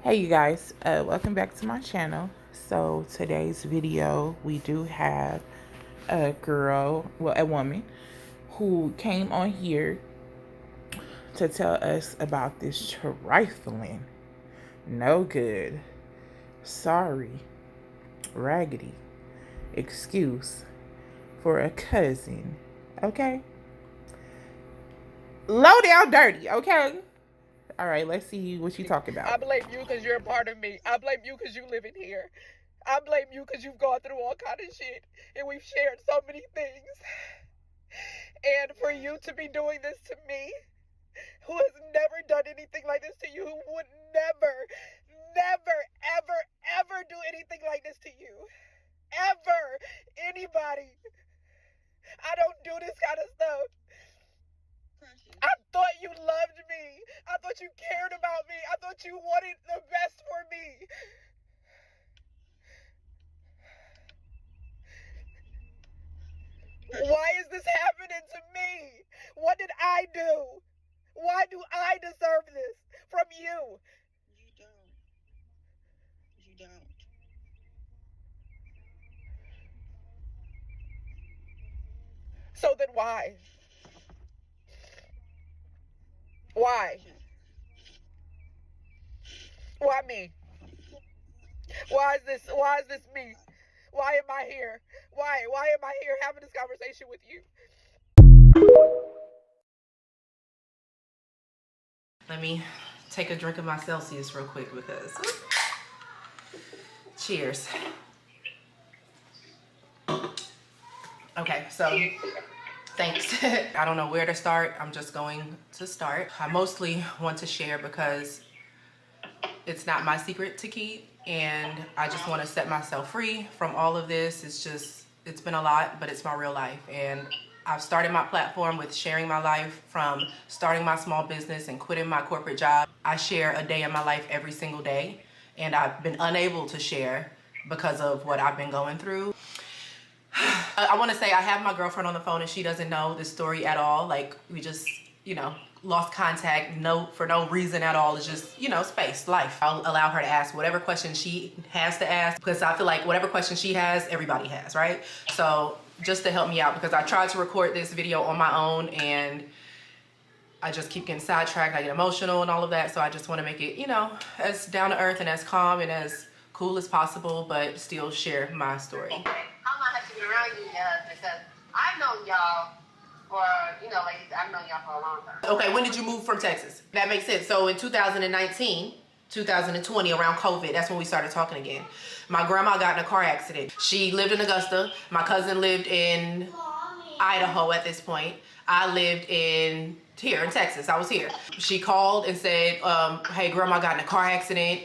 Hey you guys, welcome back to my channel. So today's video, we do have a a woman who came on here to tell us about this trifling, no good, sorry, raggedy excuse for a cousin. Okay? Low down dirty, okay? All right, let's see what you talk about. I blame you because you're a part of me. I blame you because you live in here. I blame you because you've gone through all kind of shit and we've shared so many things. And for you to be doing this to me, who has never done anything like this to you, who would never, ever, ever do anything like this to you. Ever. Anybody. I don't do this kind of stuff. I thought you loved me. I thought you cared about me. I thought you wanted the best for me. Why is this happening to me? What did I do? Why do I deserve this from you? You don't. You don't. So then why? Why? Why me? Why is this me? Why am I here? Why am I here having this conversation with you? Let me take a drink of my Celsius real quick because cheers. Okay, so thanks. I don't know where to start. I'm just going to start. I mostly want to share because it's not my secret to keep, and I just want to set myself free from all of this. It's been a lot, but it's my real life, and I've started my platform with sharing my life from starting my small business and quitting my corporate job. I share a day in my life every single day, and I've been unable to share because of what I've been going through. I want to say I have my girlfriend on the phone and she doesn't know this story at all. Like, we just, lost contact, for no reason at all. It's just, space, life. I'll allow her to ask whatever question she has to ask because I feel like whatever question she has, everybody has, right? So just to help me out, because I tried to record this video on my own and I just keep getting sidetracked. I get emotional and all of that. So I just want to make it, as down to earth and as calm and as cool as possible, but still share my story. I'm gonna have to get around you guys because I've known y'all for, I've known y'all for a long time. Okay, when did you move from Texas? That makes sense. So in 2019, 2020, around COVID, that's when we started talking again. My grandma got in a car accident. She lived in Augusta. My cousin lived in Idaho at this point. I lived here in Texas. I was here. She called and said, hey, grandma got in a car accident.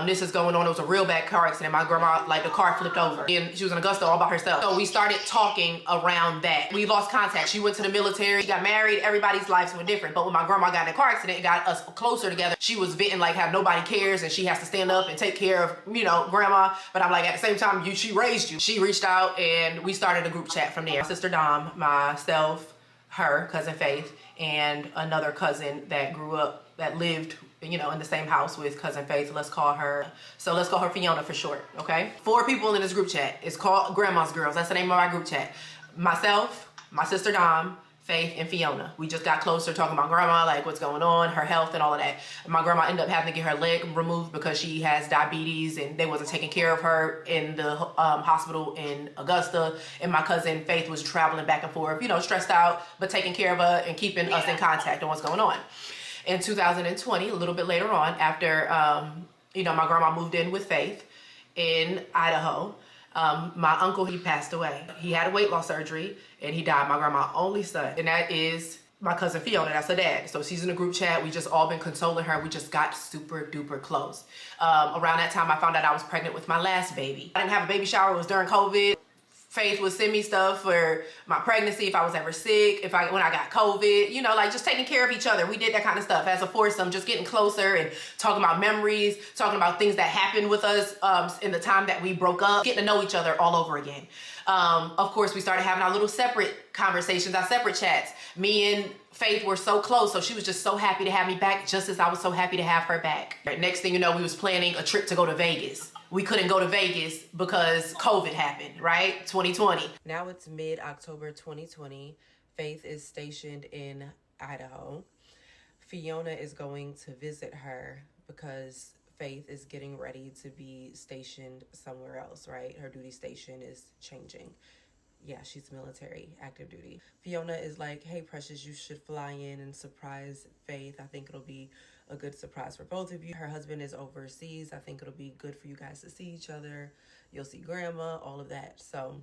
This is going on. It was a real bad car accident. My grandma, the car flipped over. And she was in Augusta all by herself. So we started talking around that. We lost contact. She went to the military. She got married. Everybody's lives were different. But when my grandma got in a car accident, it got us closer together. She was venting like how nobody cares and she has to stand up and take care of, grandma. But I'm like, at the same time, she raised you. She reached out and we started a group chat from there. My sister Dom, myself, her, cousin Faith, and another cousin that grew up, that lived in the same house with cousin Faith. Let's call her Fiona for short, okay? 4 people in this group chat. It's called Grandma's Girls. That's the name of our group chat. Myself, my sister Dom, Faith, and Fiona. We just got closer talking about grandma, like what's going on, her health and all of that. My grandma ended up having to get her leg removed because she has diabetes and they wasn't taking care of her in the hospital in Augusta. And my cousin Faith was traveling back and forth, stressed out, but taking care of her and keeping us in contact on what's going on. In 2020, a little bit later on, after, my grandma moved in with Faith in Idaho, my uncle, he passed away. He had a weight loss surgery and he died. My grandma's only son. And that is my cousin Fiona, that's her dad. So she's in a group chat. We just all been consoling her. We just got super duper close. Around that time, I found out I was pregnant with my last baby. I didn't have a baby shower. It was during COVID. Faith would send me stuff for my pregnancy, if I was ever sick, when I got COVID, you know, like just taking care of each other. We did that kind of stuff as a foursome, just getting closer and talking about memories, talking about things that happened with us in the time that we broke up, getting to know each other all over again. Of course, we started having our little separate conversations, our separate chats. Me and Faith were so close, so she was just so happy to have me back, just as I was so happy to have her back. Next thing you know, we was planning a trip to go to Vegas. We couldn't go to Vegas because COVID happened, right? 2020. Now it's mid-October 2020. Faith is stationed in Idaho. Fiona is going to visit her because Faith is getting ready to be stationed somewhere else, right? Her duty station is changing. Yeah, she's military, active duty. Fiona is like, hey, Precious, you should fly in and surprise Faith. I think it'll be a good surprise for both of you. Her husband is overseas. I think it'll be good for you guys to see each other. You'll see grandma, all of that. So,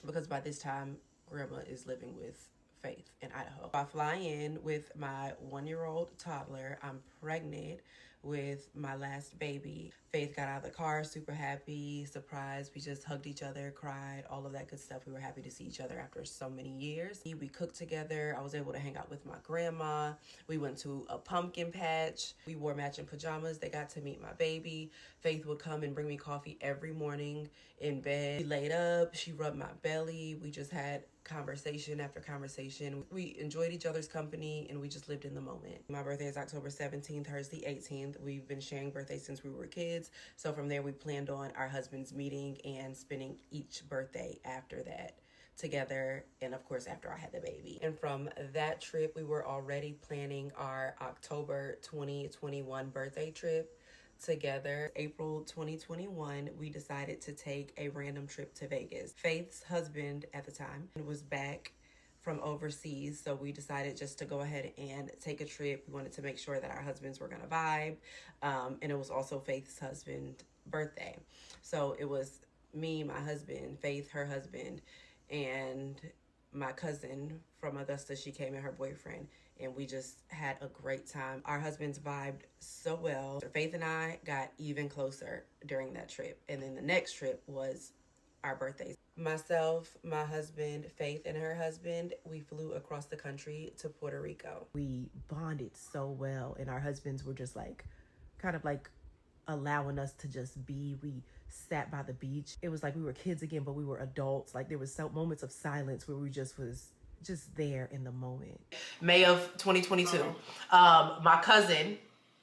because by this time, grandma is living with Faith in Idaho. I fly in with my 1-year-old toddler. I'm pregnant with my last baby. Faith got out of the car, super happy, surprised. We just hugged each other, cried, all of that good stuff. We were happy to see each other after so many years. We cooked together. I was able to hang out with my grandma. We went to a pumpkin patch. We wore matching pajamas. They got to meet my baby. Faith would come and bring me coffee every morning in bed. She laid up, she rubbed my belly. We just had conversation after conversation. We enjoyed each other's company and we just lived in the moment. My birthday is October 17th, hers the 18th. We've been sharing birthdays since we were kids. So from there we planned on our husbands meeting and spending each birthday after that together, and of course after I had the baby. And from that trip we were already planning our October 2021 birthday trip together. April 2021, we decided to take a random trip to Vegas. Faith's husband at the time was back from overseas, so we decided just to go ahead and take a trip. We wanted to make sure that our husbands were gonna vibe, and it was also Faith's husband's birthday. So it was me, my husband, Faith, her husband, and my cousin from Augusta. She came and her boyfriend, and we just had a great time. Our husbands vibed so well. Faith and I got even closer during that trip. And then the next trip was our birthdays. Myself, my husband, Faith, and her husband, we flew across the country to Puerto Rico. We bonded so well, and our husbands were just like, kind of like allowing us to just be. We sat by the beach. It was like we were kids again, but we were adults. Like there was some moments of silence where we just there in the moment. May of 2022, my cousin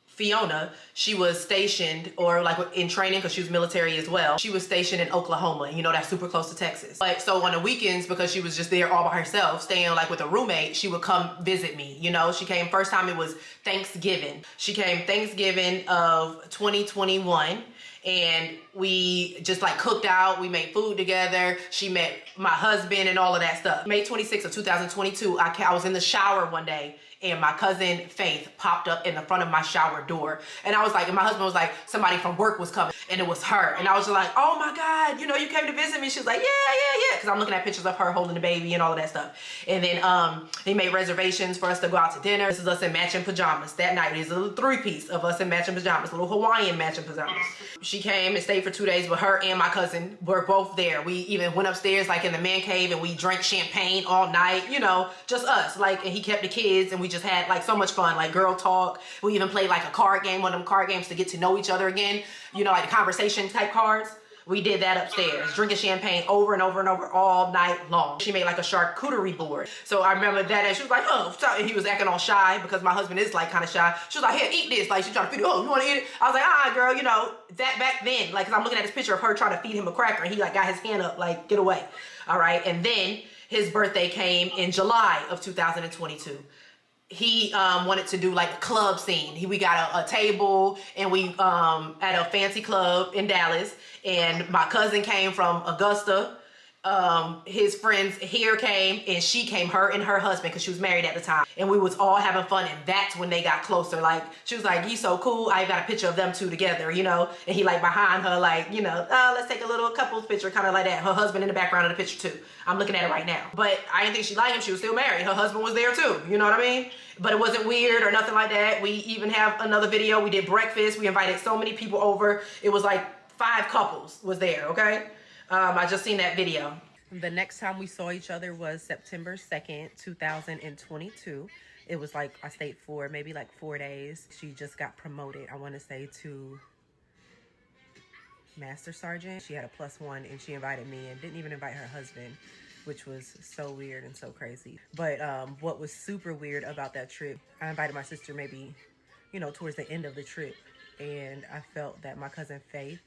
Fiona, she was stationed or like in training because she was military as well. She was stationed in Oklahoma, you know, that's super close to Texas. Like, so on the weekends, because she was just there all by herself, staying like with a roommate, she would come visit me, you know. She came, first time it was Thanksgiving. She came Thanksgiving of 2021. And we just like cooked out, we made food together. She met my husband and all of that stuff. May 26th of 2022, I was in the shower one day and my cousin Faith popped up in the front of my shower door. And I was like, and my husband was like, somebody from work was coming and it was her. And I was just like, oh my God, you know, you came to visit me. She was like, yeah. Cause I'm looking at pictures of her holding the baby and all of that stuff. And then they made reservations for us to go out to dinner. This is us in matching pajamas that night. It's a little 3-piece of us in matching pajamas, little Hawaiian matching pajamas. She came and stayed for 2 days with her and my cousin. We're both there. We even went upstairs like in the man cave and we drank champagne all night, you know, just us. Like, and he kept the kids and we just had like so much fun, like girl talk. We even played like a card game, one of them card games to get to know each other again, you know, like the conversation type cards. We did that upstairs, drinking champagne over and over and over all night long. She made like a charcuterie board. So I remember that, and she was like, oh, and he was acting all shy because my husband is like kind of shy. She was like, here, eat this. Like she trying to feed it. Oh, you want to eat it? I was like, girl, you know, that back then, like, cause I'm looking at this picture of her trying to feed him a cracker and he like got his hand up, like, get away. All right. And then his birthday came in July of 2022. He wanted to do like a club scene. We got a table and we at a fancy club in Dallas, and my cousin came from Augusta. His friends here came and she came, her and her husband, because she was married at the time, and we was all having fun, and that's when they got closer. Like she was like, you so cool. I got a picture of them two together, you know, and he like behind her, like, you know, let's take a little couples picture, kind of like that. Her husband in the background of the picture too. I'm looking at it right now, but I didn't think she liked him. She was still married. Her husband was there too, you know what I mean? But it wasn't weird or nothing like that. We even have another video. We did breakfast. We invited so many people over. It was like 5 couples was there, okay? I just seen that video. The next time we saw each other was September 2nd, 2022. It was like, I stayed for maybe like 4 days. She just got promoted, I want to say, to Master Sergeant. She had a +1 and she invited me and didn't even invite her husband, which was so weird and so crazy. But what was super weird about that trip, I invited my sister maybe, you know, towards the end of the trip. And I felt that my cousin Faith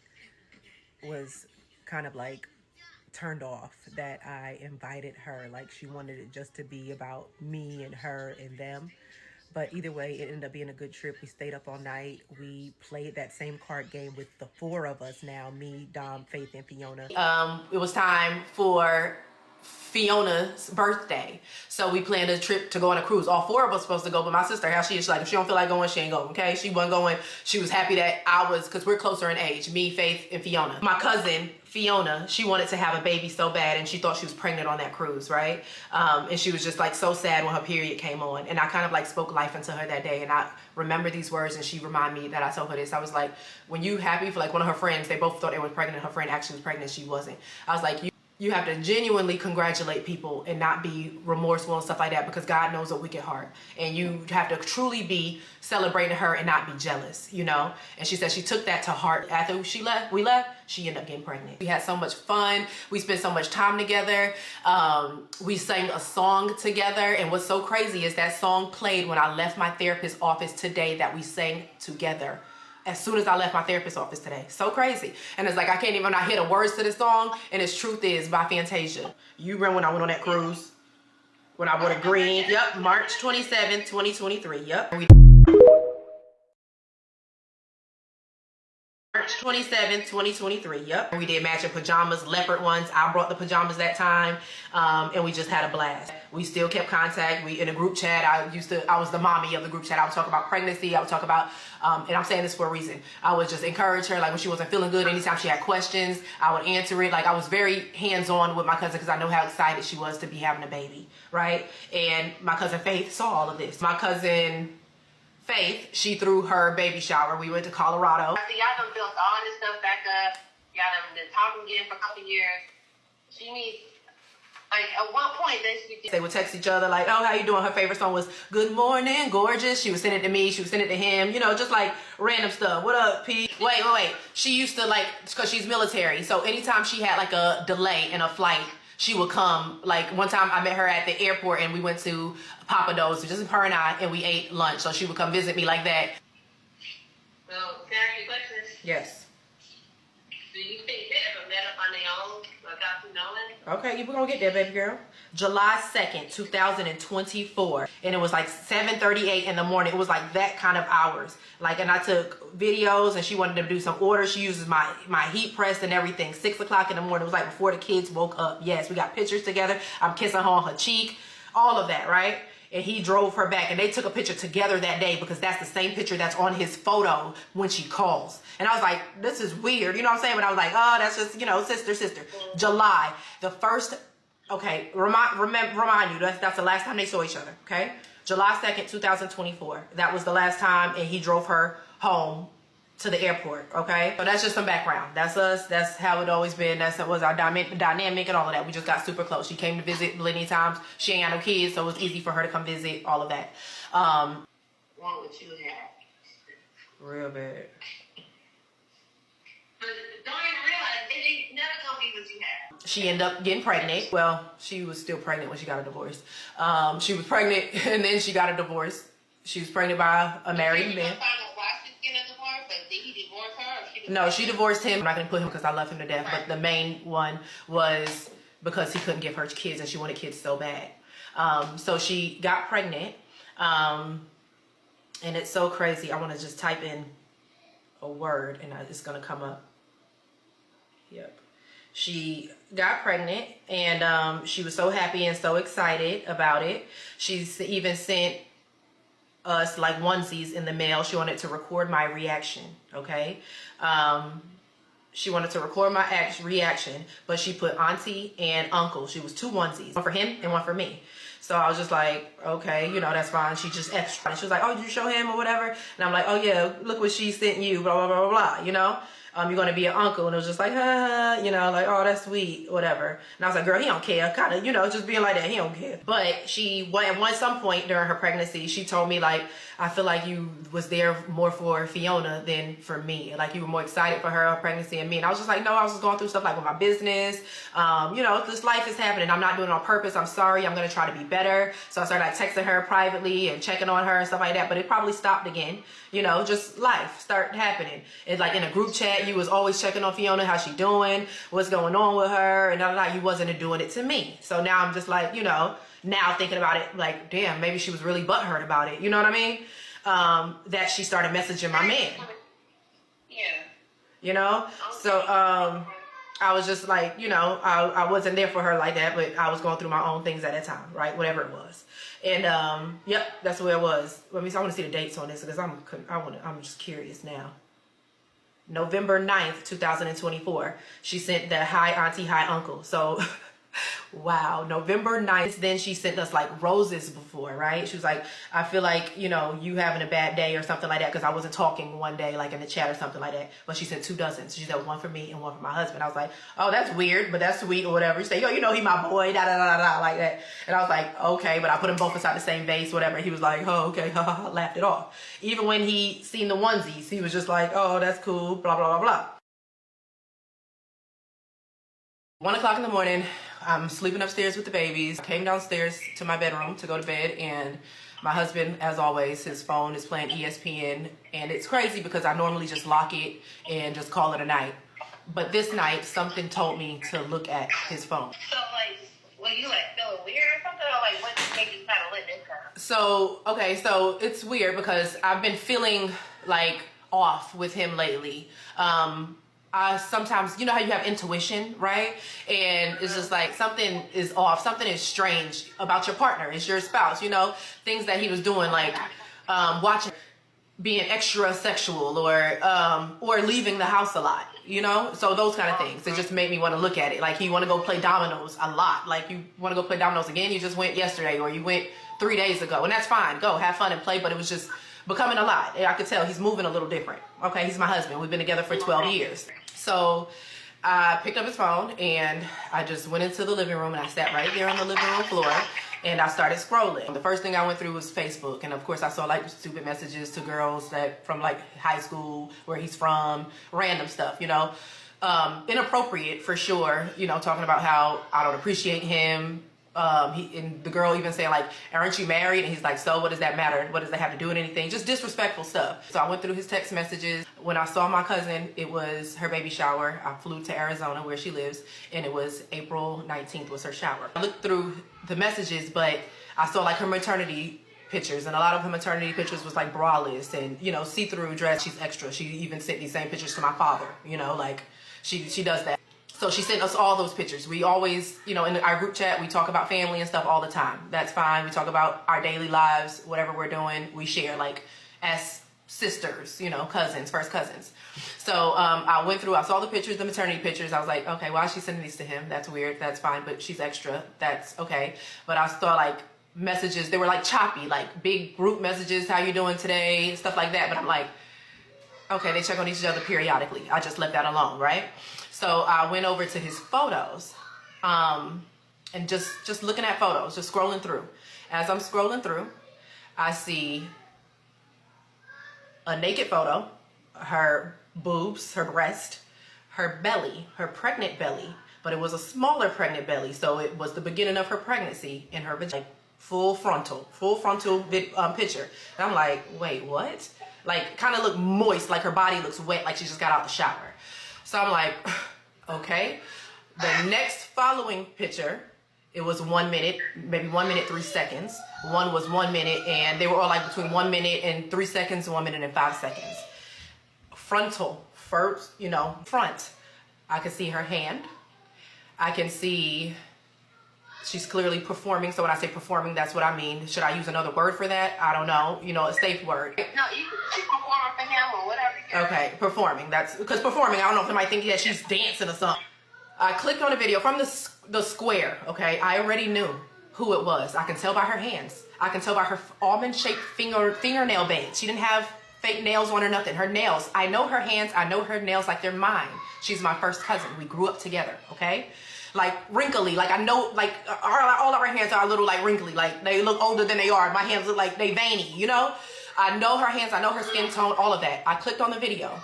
was kind of like turned off that I invited her. Like, she wanted it just to be about me and her and them. But either way, it ended up being a good trip. We stayed up all night. We played that same card game with the 4 of us now, me, Dom, Faith, and Fiona. It was time for Fiona's birthday. So we planned a trip to go on a cruise. All 4 of us supposed to go, but my sister, how she is, like, if she don't feel like going, she ain't going, okay? She wasn't going. She was happy that I was, because we're closer in age, me, Faith, and Fiona. My cousin, Fiona, she wanted to have a baby so bad, and she thought she was pregnant on that cruise, right? And she was just like so sad when her period came on. And I kind of like spoke life into her that day, and I remember these words, and she reminded me that I told her this. I was like, when you happy for like one of her friends, they both thought they were pregnant, her friend actually was pregnant, she wasn't. I was like, you have to genuinely congratulate people and not be remorseful and stuff like that, because God knows a wicked heart. And you have to truly be celebrating her and not be jealous, you know? And she said she took that to heart. After we left, she ended up getting pregnant. We had so much fun. We spent so much time together. We sang a song together. And what's so crazy is that song played when I left my therapist's office today, that we sang together as soon as I left my therapist's office today. So crazy. And it's like, I can't even, I hear the words to the song, and it's Truth Is by Fantasia. You remember when I went on that cruise? When I wore the green? Yep, March 27, 2023. Yep. March 27, 2023. Yep. We did matching pajamas, leopard ones. I brought the pajamas that time, and we just had a blast. We still kept contact. We in a group chat. I was the mommy of the group chat. I would talk about pregnancy. I would talk about, and I'm saying this for a reason, I would just encourage her, like when she wasn't feeling good, anytime she had questions, I would answer it. Like, I was very hands-on with my cousin, because I know how excited she was to be having a baby, right? And my cousin Faith saw all of this. My cousin Faith, she threw her baby shower. We went to Colorado. I see y'all done built all this stuff back up. Y'all done been talking again for a couple years. She needs, like, at one point they would text each other like, oh, how you doing? Her favorite song was Good Morning, Gorgeous. She would send it to me. She would send it to him. You know, just like random stuff. What up, P? Wait. She used to, like, because she's military. So anytime she had like a delay in a flight, she would come. Like, one time I met her at the airport and we went to Papa Do's, just her and I, and we ate lunch. So she would come visit me like that. Well, can I ask you questions? Yes. Do you think they ever met up on their own without you knowing? Okay, we're gonna get there, baby girl. July 2nd, 2024. And it was like 7:38 in the morning. It was like that kind of hours. Like, and I took videos, and she wanted to do some orders. She uses my heat press and everything. 6 o'clock in the morning. It was like before the kids woke up. Yes, we got pictures together. I'm kissing her on her cheek. All of that, right? And he drove her back, and they took a picture together that day, because that's the same picture that's on his photo when she calls. And I was like, this is weird. You know what I'm saying? But I was like, oh, that's just, you know, sister. July, the first, okay, remind you, that's the last time they saw each other, okay? July 2nd, 2024. That was the last time, and he drove her home to the airport, okay? So that's just some background. That's us. That's how it always been. That was our dynamic and all of that. We just got super close. She came to visit plenty of times. She ain't got no kids, so it was easy for her to come visit, all of that. What would you have? Real bad. But don't even realize they never gonna be what you have. She ended up getting pregnant. Well, she was still pregnant when she got a divorce. She was pregnant, and then she got a divorce. She was pregnant by a married man. No, she divorced him. I'm not gonna put him because I love him to death. But the main one was because he couldn't give her kids, and she wanted kids so bad. So she got pregnant, and it's so crazy. I want to just type in a word, and it's gonna come up. Yep. She got pregnant, and she was so happy and so excited about it. She's even sent us like onesies in the mail. She wanted to record my reaction, okay? She wanted to record my reaction, but she put auntie and uncle. She was 2 onesies, one for him and one for me. So I was just like, okay, you know, that's fine. She just extra. She was like, oh, did you show him or whatever? And I'm like, oh yeah, look what she sent you, blah, blah, blah, blah, blah, you know? you're going to be an uncle. And it was just like, you know, like, oh, that's sweet, whatever. And I was like, girl, he don't care. Kind of, you know, just being like that, he don't care. But she, at some point during her pregnancy, she told me, like, I feel like you was there more for Fiona than for me. Like, you were more excited for her pregnancy and me. And I was just like, no, I was just going through stuff like with my business. You know, this life is happening. I'm not doing it on purpose. I'm sorry. I'm going to try to be better. So I started like texting her privately and checking on her and stuff like that. But it probably stopped again. You know, just life start happening. It's like in a group chat, you was always checking on Fiona, how she doing, what's going on with her. And you wasn't doing it to me. So now I'm just like, you know, now thinking about it, like, damn, maybe she was really butthurt about it. You know what I mean? That she started messaging my man. Yeah. You know? So, I was just like, you know, I wasn't there for her like that, but I was going through my own things at that time, right? Whatever it was. And, yep, that's where it was. I want to see the dates on this because I'm just curious now. November 9th, 2024. She sent the hi auntie, hi uncle. So, wow, November 9th. Then she sent us like roses before, right? She was like, I feel like, you know, you having a bad day or something like that because I wasn't talking one day like in the chat or something like that. But she sent 2 dozen. So she said one for me and one for my husband. I was like, oh, that's weird, but that's sweet or whatever. She said, yo, you know, he my boy, da da da da, like that. And I was like, okay, but I put them both inside the same vase, whatever. He was like, oh, okay, ha ha ha, laughed it off. Even when he seen the onesies, he was just like, oh, that's cool, blah, blah, blah, blah. 1 o'clock in the morning, I'm sleeping upstairs with the babies. I came downstairs to my bedroom to go to bed, and my husband, as always, his phone is playing ESPN, and it's crazy because I normally just lock it and just call it a night. But this night, something told me to look at his phone. So, like, were you, like, feeling weird or something? Or, like, what made you kind of let this happen? So, okay, so it's weird because I've been feeling, like, off with him lately. I sometimes, you know how you have intuition, right? And it's just like something is off, something is strange about your partner. It's your spouse, you know, things that he was doing, like watching, being extra sexual or leaving the house a lot, you know? So those kind of things. It just made me want to look at it. Like, he want to go play dominoes a lot. Like, you want to go play dominoes again? You just went yesterday or you went 3 days ago. And that's fine. Go, have fun and play. But it was just becoming a lot. I could tell he's moving a little different. Okay, he's my husband. We've been together for 12 years. So I picked up his phone and I just went into the living room and I sat right there on the living room floor and I started scrolling. The first thing I went through was Facebook, and of course I saw like stupid messages to girls that from like high school, where he's from, random stuff, you know, inappropriate for sure, you know, talking about how I don't appreciate him. And the girl even saying like, aren't you married? And he's like, so what does that matter? What does that have to do with anything? Just disrespectful stuff. So I went through his text messages. When I saw my cousin, it was her baby shower. I flew to Arizona where she lives, and it was April 19th was her shower. I looked through the messages, but I saw like her maternity pictures, and a lot of her maternity pictures was like braless and, you know, see-through dress. She's extra. She even sent these same pictures to my father, you know, like she does that. So she sent us all those pictures. We always, you know, in our group chat, we talk about family and stuff all the time. That's fine. We talk about our daily lives, whatever we're doing. We share like as sisters, you know, cousins, first cousins. So I went through, I saw the pictures, the maternity pictures. I was like, okay, why is she sending these to him? That's weird. That's fine. But she's extra. That's okay. But I saw like messages. They were like choppy, like big group messages. How you doing today? Stuff like that. But I'm like, okay, they check on each other periodically. I just left that alone, right? So I went over to his photos and just looking at photos, just scrolling through. As I'm scrolling through, I see a naked photo, her boobs, her breast, her belly, her pregnant belly, but it was a smaller pregnant belly. So it was the beginning of her pregnancy in her vagina, full frontal picture. And I'm like, wait, what? Like, kind of looked moist, like her body looks wet, like she just got out the shower. So I'm like, okay. The next following picture, it was 1 minute, maybe 1 minute, 3 seconds. One was 1 minute, and they were all like between 1 minute and 3 seconds, 1 minute and 5 seconds. Frontal, first, you know, front. I can see her hand. I can see she's clearly performing. So when I say performing, that's what I mean. Should I use another word for that? I don't know. You know, a safe word. No, you can perform for him or whatever. Okay, performing. That's because performing, I don't know if somebody think that she's dancing or something. I clicked on a video from the square, okay? I already knew who it was. I can tell by her hands. I can tell by her almond-shaped fingernail bands. She didn't have fake nails on or nothing. Her nails, I know her hands, I know her nails like they're mine. She's my first cousin. We grew up together, okay? Like wrinkly, like I know, like all of our hands are a little like wrinkly, like they look older than they are. My hands look like they veiny, you know? I know her hands, I know her skin tone, all of that. I clicked on the video,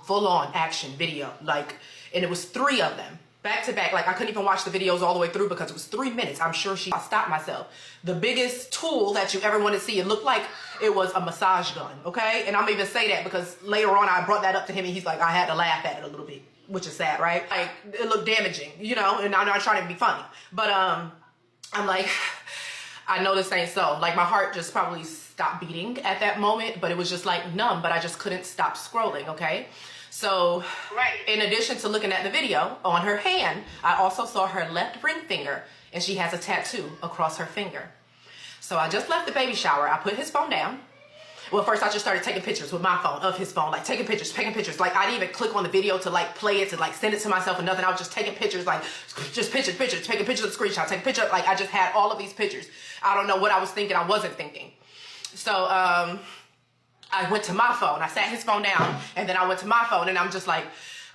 full on action video, like, and it was 3 of them. Back to back, like I couldn't even watch the videos all the way through because it was 3 minutes. I'm sure I stopped myself. The biggest tool that you ever want to see, it looked like it was a massage gun, okay? And I'm even say that because later on I brought that up to him and he's like, I had to laugh at it a little bit, which is sad, right? Like it looked damaging, you know, and I'm not trying to be funny. But I'm like, I know this ain't so. Like my heart just probably stopped beating at that moment, but it was just like numb, but I just couldn't stop scrolling, okay? So, in addition to looking at the video, on her hand, I also saw her left ring finger, and she has a tattoo across her finger. So I just left the baby shower. I put his phone down. Well, first I just started taking pictures with my phone of his phone, like taking pictures. Like I didn't even click on the video to like play it, to like send it to myself or nothing. I was just taking pictures, like just pictures, taking pictures of the screenshot, taking pictures. Like I just had all of these pictures. I don't know what I was thinking. I wasn't thinking. So, I went to my phone. I sat his phone down and then I went to my phone and I'm just like,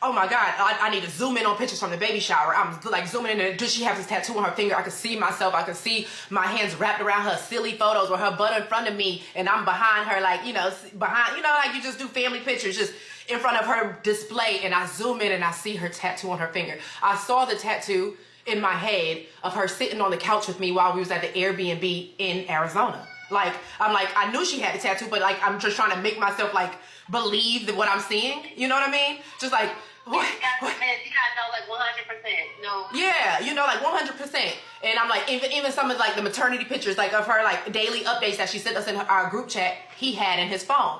oh my God, I need to zoom in on pictures from the baby shower. I'm like zooming in and does she have this tattoo on her finger? I could see myself. I could see my hands wrapped around her silly photos with her butt in front of me and I'm behind her like, you know, like you just do family pictures just in front of her display and I zoom in and I see her tattoo on her finger. I saw the tattoo in my head of her sitting on the couch with me while we was at the Airbnb in Arizona. Like, I'm like, I knew she had a tattoo, but like, I'm just trying to make myself like believe that what I'm seeing. You know what I mean? Just like, what? You gotta know like 100%. No. Yeah, you know, like 100%. And I'm like, even some of like the maternity pictures, like of her like daily updates that she sent us in our group chat, he had in his phone.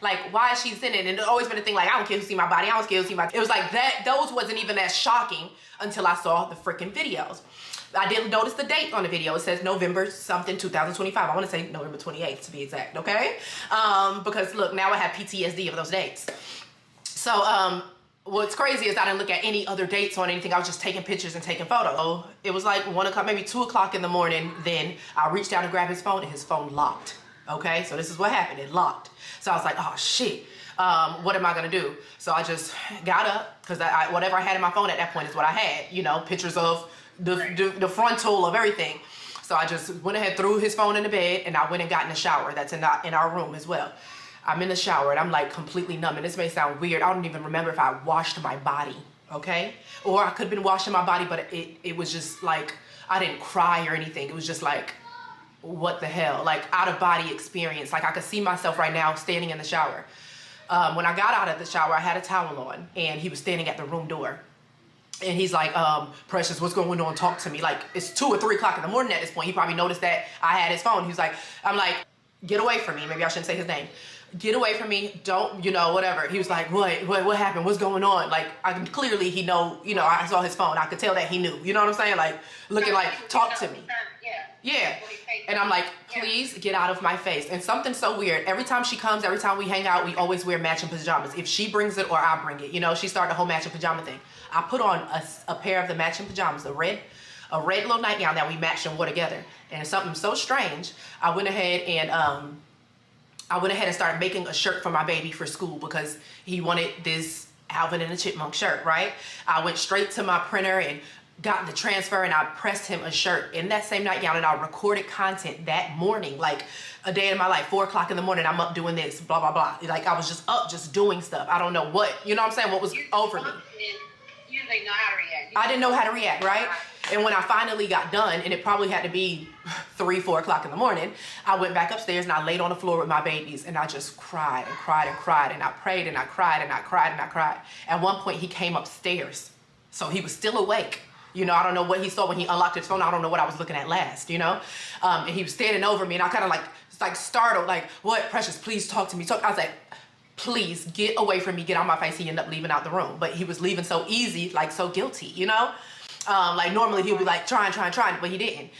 Like, why is she sending it? And it's always been a thing like, I don't care who see my body. I don't care who see my. It was like that. Those wasn't even that shocking until I saw the freaking videos. I didn't notice the date on the video. It says November something 2025. I want to say November 28th to be exact, okay? Because look, now I have PTSD of those dates. So what's crazy is I didn't look at any other dates on anything. I was just taking pictures and taking photos. So it was like 1 o'clock, maybe 2 o'clock in the morning. Then I reached out to grab his phone and his phone locked. Okay, so this is what happened. It locked. So I was like, oh shit. What am I gonna do? So I just got up because whatever I had in my phone at that point is what I had. You know, pictures of the frontal of everything. So I just went ahead, threw his phone in the bed, and I went and got in the shower. That's in our room as well. I'm in the shower, and I'm like completely numb. And this may sound weird. I don't even remember if I washed my body, okay? Or I could have been washing my body, but it was just like, I didn't cry or anything. It was just like, what the hell? Like out of body experience. Like I could see myself right now standing in the shower. When I got out of the shower, I had a towel on, and he was standing at the room door. And he's like, Precious, what's going on? Talk to me. Like, it's 2 or 3 o'clock in the morning at this point. He probably noticed that I had his phone. He was like, I'm like, get away from me. Maybe I shouldn't say his name. Get away from me. Don't, you know, whatever. He was like, what happened? What's going on? Like, clearly he I saw his phone. I could tell that he knew. You know what I'm saying? Like, looking like, talk to me. Yeah. And I'm like, please get out of my face. And something so weird. Every time she comes, every time we hang out, we always wear matching pajamas. If she brings it or I bring it, you know, she started the whole matching pajama thing. I put on a pair of the matching pajamas, a red little nightgown that we matched and wore together. And something so strange, I went ahead and started making a shirt for my baby for school because he wanted this Alvin and the Chipmunk shirt, right? I went straight to my printer and got the transfer and I pressed him a shirt in that same nightgown and I recorded content that morning, like a day in my life, 4 o'clock in the morning, I'm up doing this, blah, blah, blah. Like I was just up, just doing stuff. I don't know what, you know what I'm saying? What was over me. You didn't know how to react. I didn't know how to react, right? And when I finally got done, and it probably had to be 3, 4 o'clock in the morning, I went back upstairs and I laid on the floor with my babies and I just cried and cried and cried and I prayed and I cried and I cried and I cried. At one point he came upstairs, so he was still awake. You know, I don't know what he saw when he unlocked his phone. I don't know what I was looking at last, you know? And he was standing over me and I kind of like startled, like, what, Precious, please talk to me. I was like, please get away from me, get out my face. He ended up leaving out the room, but he was leaving so easy, like so guilty, you know? Like normally he'll be like trying, but he didn't.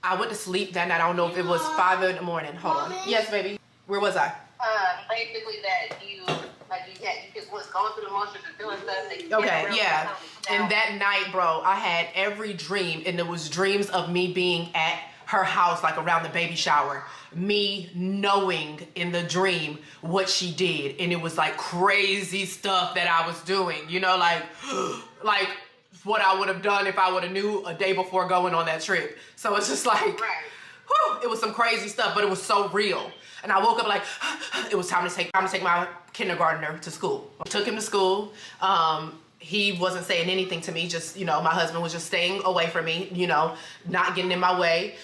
I went to sleep that night. I don't know if it was 5 in the morning. Hold on. Yes, baby. Where was I? Basically that you just was going through the motions of doing stuff. Okay, yeah. And that night, bro, I had every dream, and it was dreams of me being at her house, like around the baby shower, me knowing in the dream what she did. And it was like crazy stuff that I was doing, you know, like what I would have done if I would have knew a day before going on that trip. So it's just like, whew, it was some crazy stuff, but it was so real. And I woke up like, it was time to take my kindergartner to school. I took him to school. He wasn't saying anything to me, just, you know, my husband was just staying away from me, you know, not getting in my way.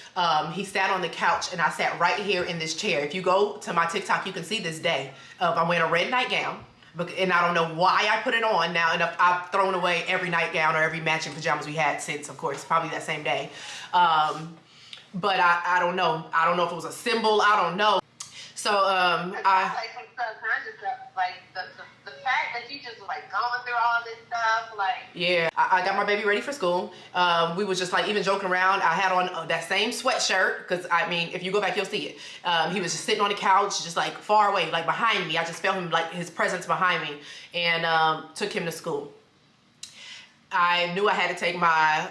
He sat on the couch and I sat right here in this chair. If you go to my TikTok, you can see this day. I'm wearing a red nightgown, and I don't know why I put it on now, and I've thrown away every nightgown or every matching pajamas we had since, of course, probably that same day. But I don't know. I don't know if it was a symbol. I don't know. So like some subconscious stuff, like the fact that you just like going through all this stuff, like yeah, I got my baby ready for school. We was just like even joking around. I had on that same sweatshirt because I mean, if you go back, you'll see it. He was just sitting on the couch, just like far away, like behind me. I just felt him, like his presence behind me, and took him to school. I knew I had to take my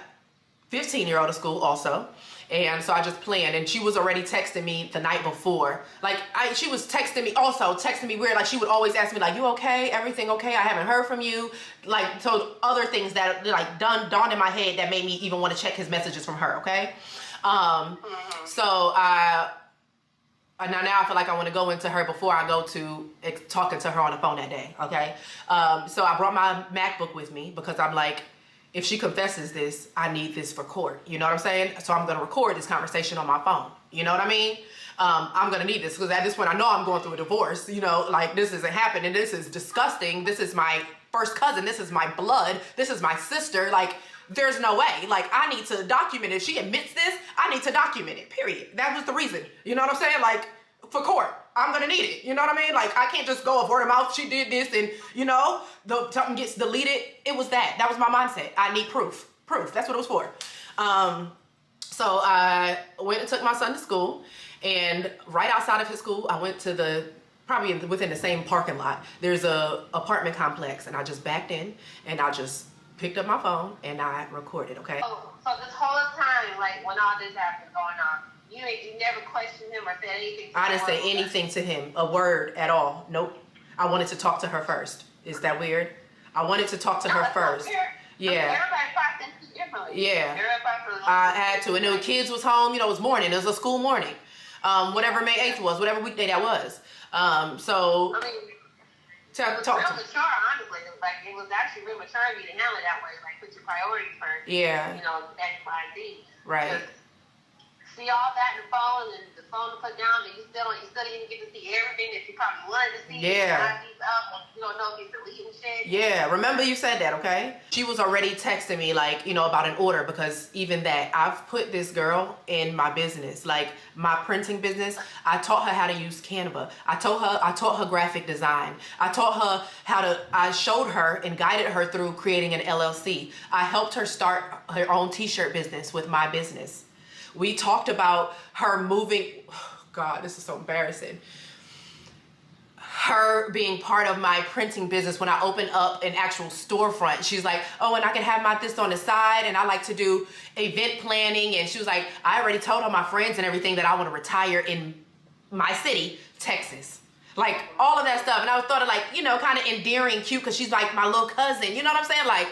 15-year-old to school also. And so I just planned, and she was already texting me the night before. Like, she was texting me weird. Like, she would always ask me, like, you okay? Everything okay? I haven't heard from you. Like, so other things that, like, dawned in my head that made me even want to check his messages from her, okay? So now I feel like I want to go into her before I go to talking to her on the phone that day, okay? So I brought my MacBook with me because I'm like, if she confesses this, I need this for court. You know what I'm saying? So I'm going to record this conversation on my phone. You know what I mean? I'm going to need this because at this point, I know I'm going through a divorce. You know, like this isn't happening. This is disgusting. This is my first cousin. This is my blood. This is my sister. Like, there's no way. Like, I need to document it. If she admits this, I need to document it, period. That was the reason. You know what I'm saying? Like, for court. I'm gonna need it. You know what I mean? Like, I can't just go off word of mouth. She did this and, you know, something gets deleted. It was that. That was my mindset. I need proof. Proof. That's what it was for. So I went and took my son to school, and right outside of his school, I went to probably within the same parking lot, there's a apartment complex, and I just backed in and I just picked up my phone and I recorded, okay? so this whole time, like when all this happened going on, you never questioned him or said anything to him? I didn't say anything to him, a word at all. Nope. I wanted to talk to her first. Is that weird? I wanted to talk to her first. Yeah. Everybody processes differently. Yeah. I had to. And the kids was home. You know, it was morning. It was a school morning. Whatever May 8th was, whatever weekday that was. So. I mean, talk real mature, honestly. Like, it was actually real mature of you to handle it that way. Like, put your priorities first. Yeah. You know, X, Y, Z. Right. See all that in the phone, and the phone to put down, and you still didn't get to see everything that you probably wanted to see. Yeah. You don't know if you're deleting shit. Yeah, remember you said that, okay? She was already texting me, like, you know, about an order, because even that, I've put this girl in my business, like my printing business. I taught her how to use Canva. I taught her graphic design. I showed her and guided her through creating an LLC. I helped her start her own t-shirt business with my business. We talked about her moving, oh God, this is so embarrassing. Her being part of my printing business when I opened up an actual storefront. She's like, oh, and I can have this on the side, and I like to do event planning. And she was like, I already told all my friends and everything that I want to retire in my city, Texas. Like, all of that stuff. And I thought of, like, you know, kind of endearing, cute, because she's like my little cousin. You know what I'm saying? Like,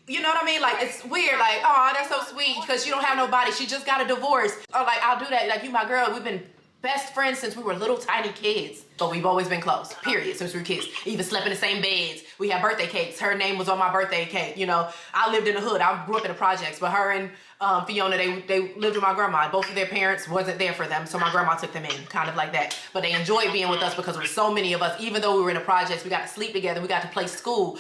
you know what I mean? Like, it's weird. Like, oh, that's so sweet because she don't have nobody. She just got a divorce. Or like, I'll do that. Like, you my girl. We've been best friends since we were little tiny kids. But we've always been close, period, since we were kids. Even slept in the same beds. We had birthday cakes. Her name was on my birthday cake. You know, I lived in the hood. I grew up in the projects. But her and Fiona, they lived with my grandma. Both of their parents wasn't there for them, so my grandma took them in, kind of like that. But they enjoyed being with us because there were so many of us. Even though we were in the projects, we got to sleep together. We got to play school,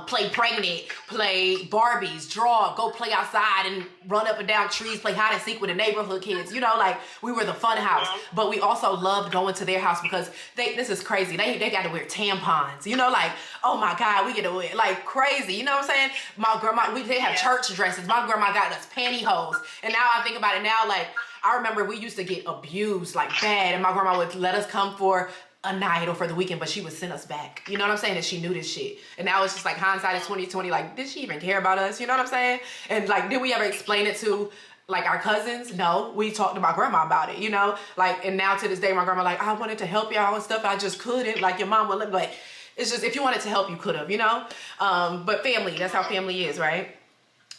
play pregnant, play Barbies, draw, go play outside and run up and down trees, play hide and seek with the neighborhood kids. You know, like, we were the fun house. But we also loved going to their house because this is crazy. They got to wear tampons. You know, like, oh my God, we get to wear, like, crazy. You know what I'm saying? My grandma, they have church dresses. My grandma got us pantyhose. And now I think about it now, like, I remember we used to get abused, like, bad. And my grandma would let us come for a night or for the weekend, but she would send us back. You know what I'm saying? And she knew this shit. And now it's just like hindsight is 2020. Like, did she even care about us? You know what I'm saying? And like, did we ever explain it to like our cousins, no, we talked to my grandma about it, you know, like, and now to this day, my grandma like, I wanted to help y'all and stuff, I just couldn't, like your mom would look like, it's just, if you wanted to help, you could have, you know, but family, that's how family is, right?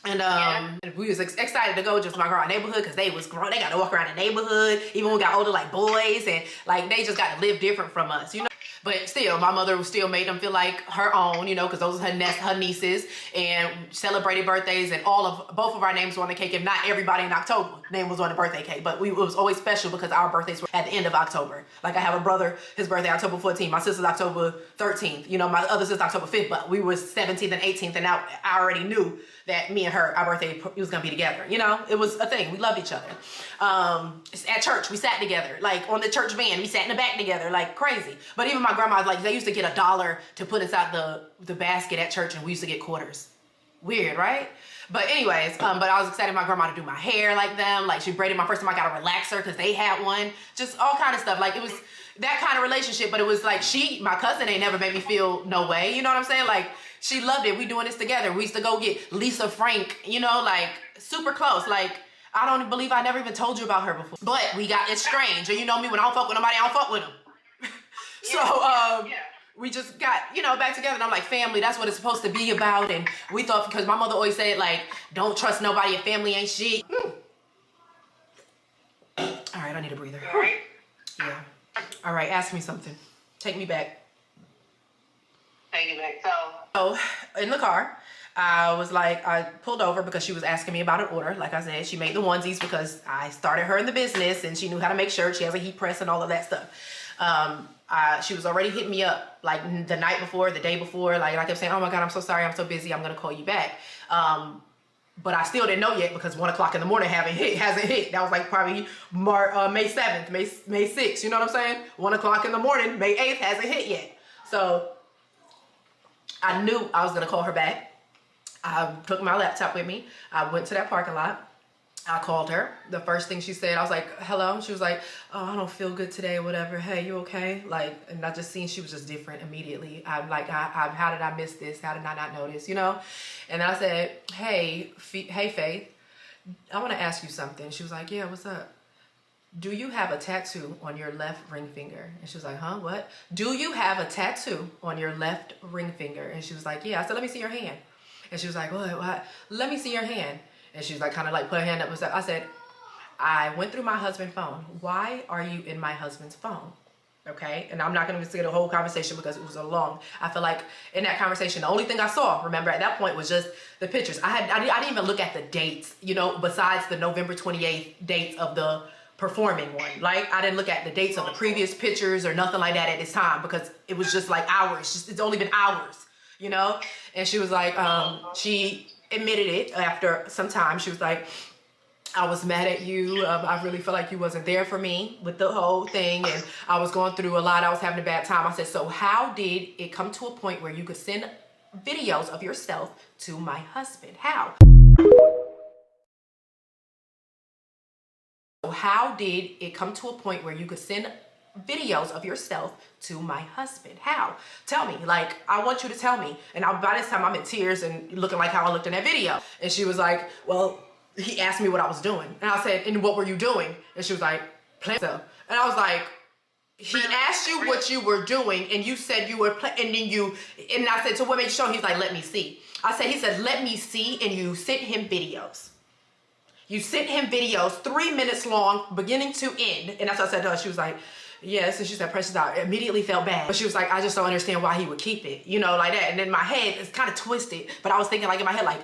And we was excited to go just to my grandma's neighborhood because they was grown, they got to walk around the neighborhood, even when we got older, like boys, and like they just got to live different from us, you know. But still, my mother still made them feel like her own, you know, because those are her nieces, and celebrated birthdays, and both of our names were on the cake. If not everybody in October name was on the birthday cake, but it was always special because our birthdays were at the end of October. Like I have a brother, his birthday October 14th, my sister's October 13th, you know, my other sister October 5th, but we were 17th and 18th, and I already knew that me and her, our birthday was gonna be together. You know, it was a thing. We loved each other. At church, we sat together. Like on the church van, we sat in the back together, like crazy. But even my grandma's like, they used to get $1 to put inside the basket at church, and we used to get quarters. Weird, right? But anyways, but I was excited for my grandma to do my hair like them. Like she braided my first time I got a relaxer because they had one. Just all kind of stuff. Like it was that kind of relationship, but it was like my cousin ain't never made me feel no way. You know what I'm saying? Like she loved it. We doing this together. We used to go get Lisa Frank, you know, like super close. Like I don't believe I never even told you about her before. But it's strange. And you know me, when I don't fuck with nobody, I don't fuck with them. So we just got, you know, back together, and I'm like, family, that's what it's supposed to be about. And we thought, because my mother always said, like, don't trust nobody, your family ain't shit. All right, I need a breather. Yeah. All right, ask me something. Take me back. Take it back. So in the car, I pulled over because she was asking me about an order. Like I said, she made the onesies because I started her in the business, and she knew how to make shirts. She has a heat press and all of that stuff. She was already hitting me up like the night before, the day before. Like I kept saying, oh my God, I'm so sorry, I'm so busy, I'm gonna call you back. But I still didn't know yet because 1 o'clock in the morning hasn't hit. That was like probably May 7th, May 6th, you know what I'm saying? 1 o'clock in the morning, May 8th hasn't hit yet. So I knew I was gonna call her back. I took my laptop with me. I went to that parking lot. I called her. The first thing she said, I was like, hello. She was like, oh, I don't feel good today, whatever. Hey, you okay? Like, and I just seen she was just different immediately. I'm like, how did I miss this? How did I not notice, you know? And then I said, hey, Faith, I want to ask you something. She was like, yeah, what's up? Do you have a tattoo on your left ring finger? And she was like, huh, what? Do you have a tattoo on your left ring finger? And she was like, yeah. I said, let me see your hand. And she was like, what? Let me see your hand. And she was like, kind of like put her hand up and stuff. I said, I went through my husband's phone. Why are you in my husband's phone? Okay. And I'm not going to get the whole conversation because it was so long. I feel like in that conversation, the only thing I saw, remember at that point, was just the pictures. I didn't even look at the dates, you know, besides the November 28th dates of the performing one. Like I didn't look at the dates of the previous pictures or nothing like that at this time because it was just like hours. It's only been hours, you know? And she was like, she admitted it after some time. She was like, I was mad at you. I really felt like you wasn't there for me with the whole thing, and I was going through a lot. I was having a bad time. I said, so how did it come to a point where you could send videos of yourself to my husband? How? How did it come to a point where you could send videos of yourself to my husband? How? Tell me. Like, I want you to tell me. And by this time I'm in tears and looking like how I looked in that video. And she was like, well, he asked me what I was doing. And I said, and what were you doing? And she was like, playing stuff. And I was like, he asked you what you were doing, and you said you were playing, and I said, so what made you show? He's like, let me see. He said, let me see, and you sent him videos. You sent him videos 3 minutes long, beginning to end. And that's what I said to her. She was like, yes. And she said, Precious, I immediately felt bad. But she was like, I just don't understand why he would keep it, you know, like that. And then my head is kind of twisted, but I was thinking like in my head, like,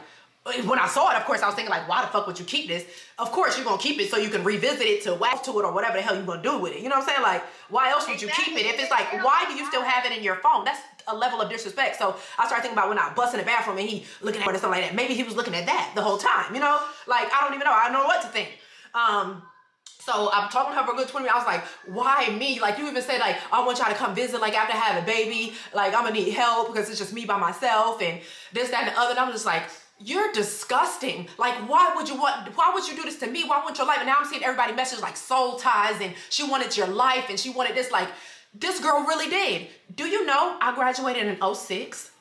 when I saw it, of course, I was thinking like, why the fuck would you keep this? Of course, you're going to keep it so you can revisit it to wax to it or whatever the hell you're going to do with it. You know what I'm saying? Like, why else would you keep it? If it's like, why do you still have it in your phone? That's a level of disrespect. So I started thinking about when I bust in the bathroom and he looking at it and stuff like that. Maybe he was looking at that the whole time, you know? Like, I don't even know. I don't know what to think. So I'm talking to her for a good 20 minutes. I was like, why me? Like, you even said, like, I want y'all to come visit, like, after having a baby. Like, I'm gonna need help because it's just me by myself and this, that, and the other. And I'm just like, you're disgusting. Like, why would you do this to me? Why want your life? And now I'm seeing everybody message like soul ties and she wanted your life and she wanted this. Like, this girl really did. Do you know I graduated in 06?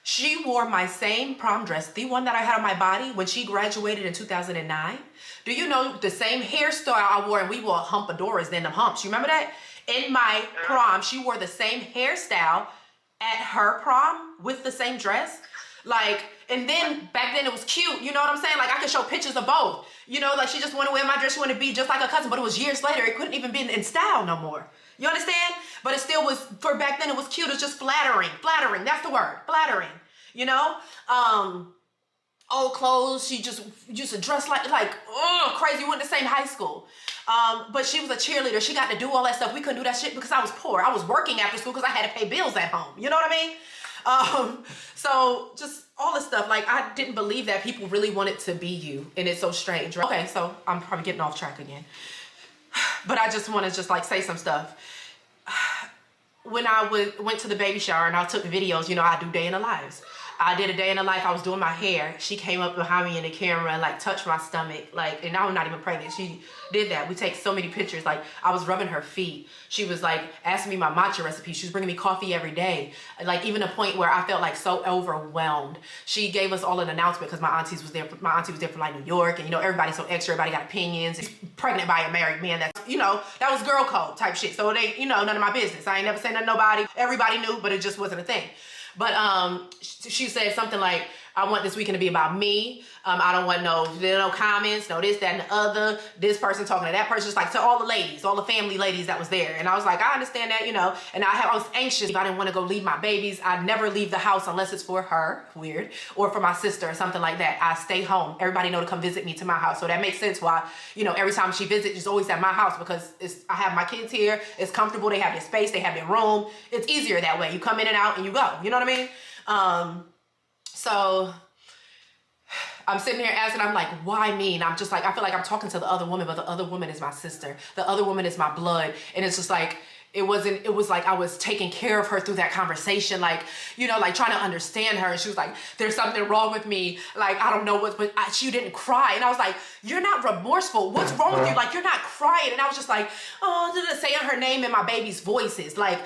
She wore my same prom dress, the one that I had on my body when she graduated in 2009. Do you know the same hairstyle I wore, and we wore humpadoras, then them humps. You remember that? In my prom, she wore the same hairstyle at her prom with the same dress. Like, and then back then it was cute, you know what I'm saying? Like, I could show pictures of both. You know, like, she just wanted to wear my dress, she wanted to be just like her cousin, but it was years later. It couldn't even be in style no more. You understand? But it still was, for back then it was cute. It's just flattering. Flattering, that's the word. Flattering, you know? Old clothes, she just used to dress like crazy. We went to the same high school. But she was a cheerleader. She got to do all that stuff. We couldn't do that shit because I was poor. I was working after school because I had to pay bills at home. You know what I mean? So just all this stuff. Like, I didn't believe that people really wanted to be you. And it's so strange, right? Okay, so I'm probably getting off track again. But I just want to just like say some stuff. When I went to the baby shower and I took videos, you know, I do day in the lives. I did a day in the life. I was doing my hair. She came up behind me in the camera and like touched my stomach. Like, and now I'm not even pregnant. She did that. We take so many pictures. Like, I was rubbing her feet. She was like asking me my matcha recipe. She was bringing me coffee every day. Like, even a point where I felt like so overwhelmed. She gave us all an announcement because my auntie was there from like New York, and you know, everybody's so extra. Everybody got opinions. She's pregnant by a married man. That, you know, that was girl code type shit. So they, you know, none of my business. I ain't never saying nothing to nobody. Everybody knew, but it just wasn't a thing. But she said something like, I want this weekend to be about me. I don't want no comments, no this, that, and the other. This person talking to that person. Just like to all the ladies, all the family ladies that was there. And I was like, I understand that, you know. And I was anxious. I didn't want to go leave my babies. I'd never leave the house unless it's for her, weird, or for my sister or something like that. I stay home. Everybody know to come visit me to my house. So that makes sense why, you know, every time she visits, she's always at my house because I have my kids here. It's comfortable. They have their space. They have their room. It's easier that way. You come in and out and you go. You know what I mean? So I'm sitting there asking, I'm like, why me? And I'm just like, I feel like I'm talking to the other woman, but the other woman is my sister. The other woman is my blood. And it's just like, it was like I was taking care of her through that conversation, like, you know, like trying to understand her. And she was like, there's something wrong with me. Like, I don't know what, but she didn't cry. And I was like, you're not remorseful. What's wrong with you? Like, you're not crying. And I was just like, oh, saying her name in my baby's voices. Like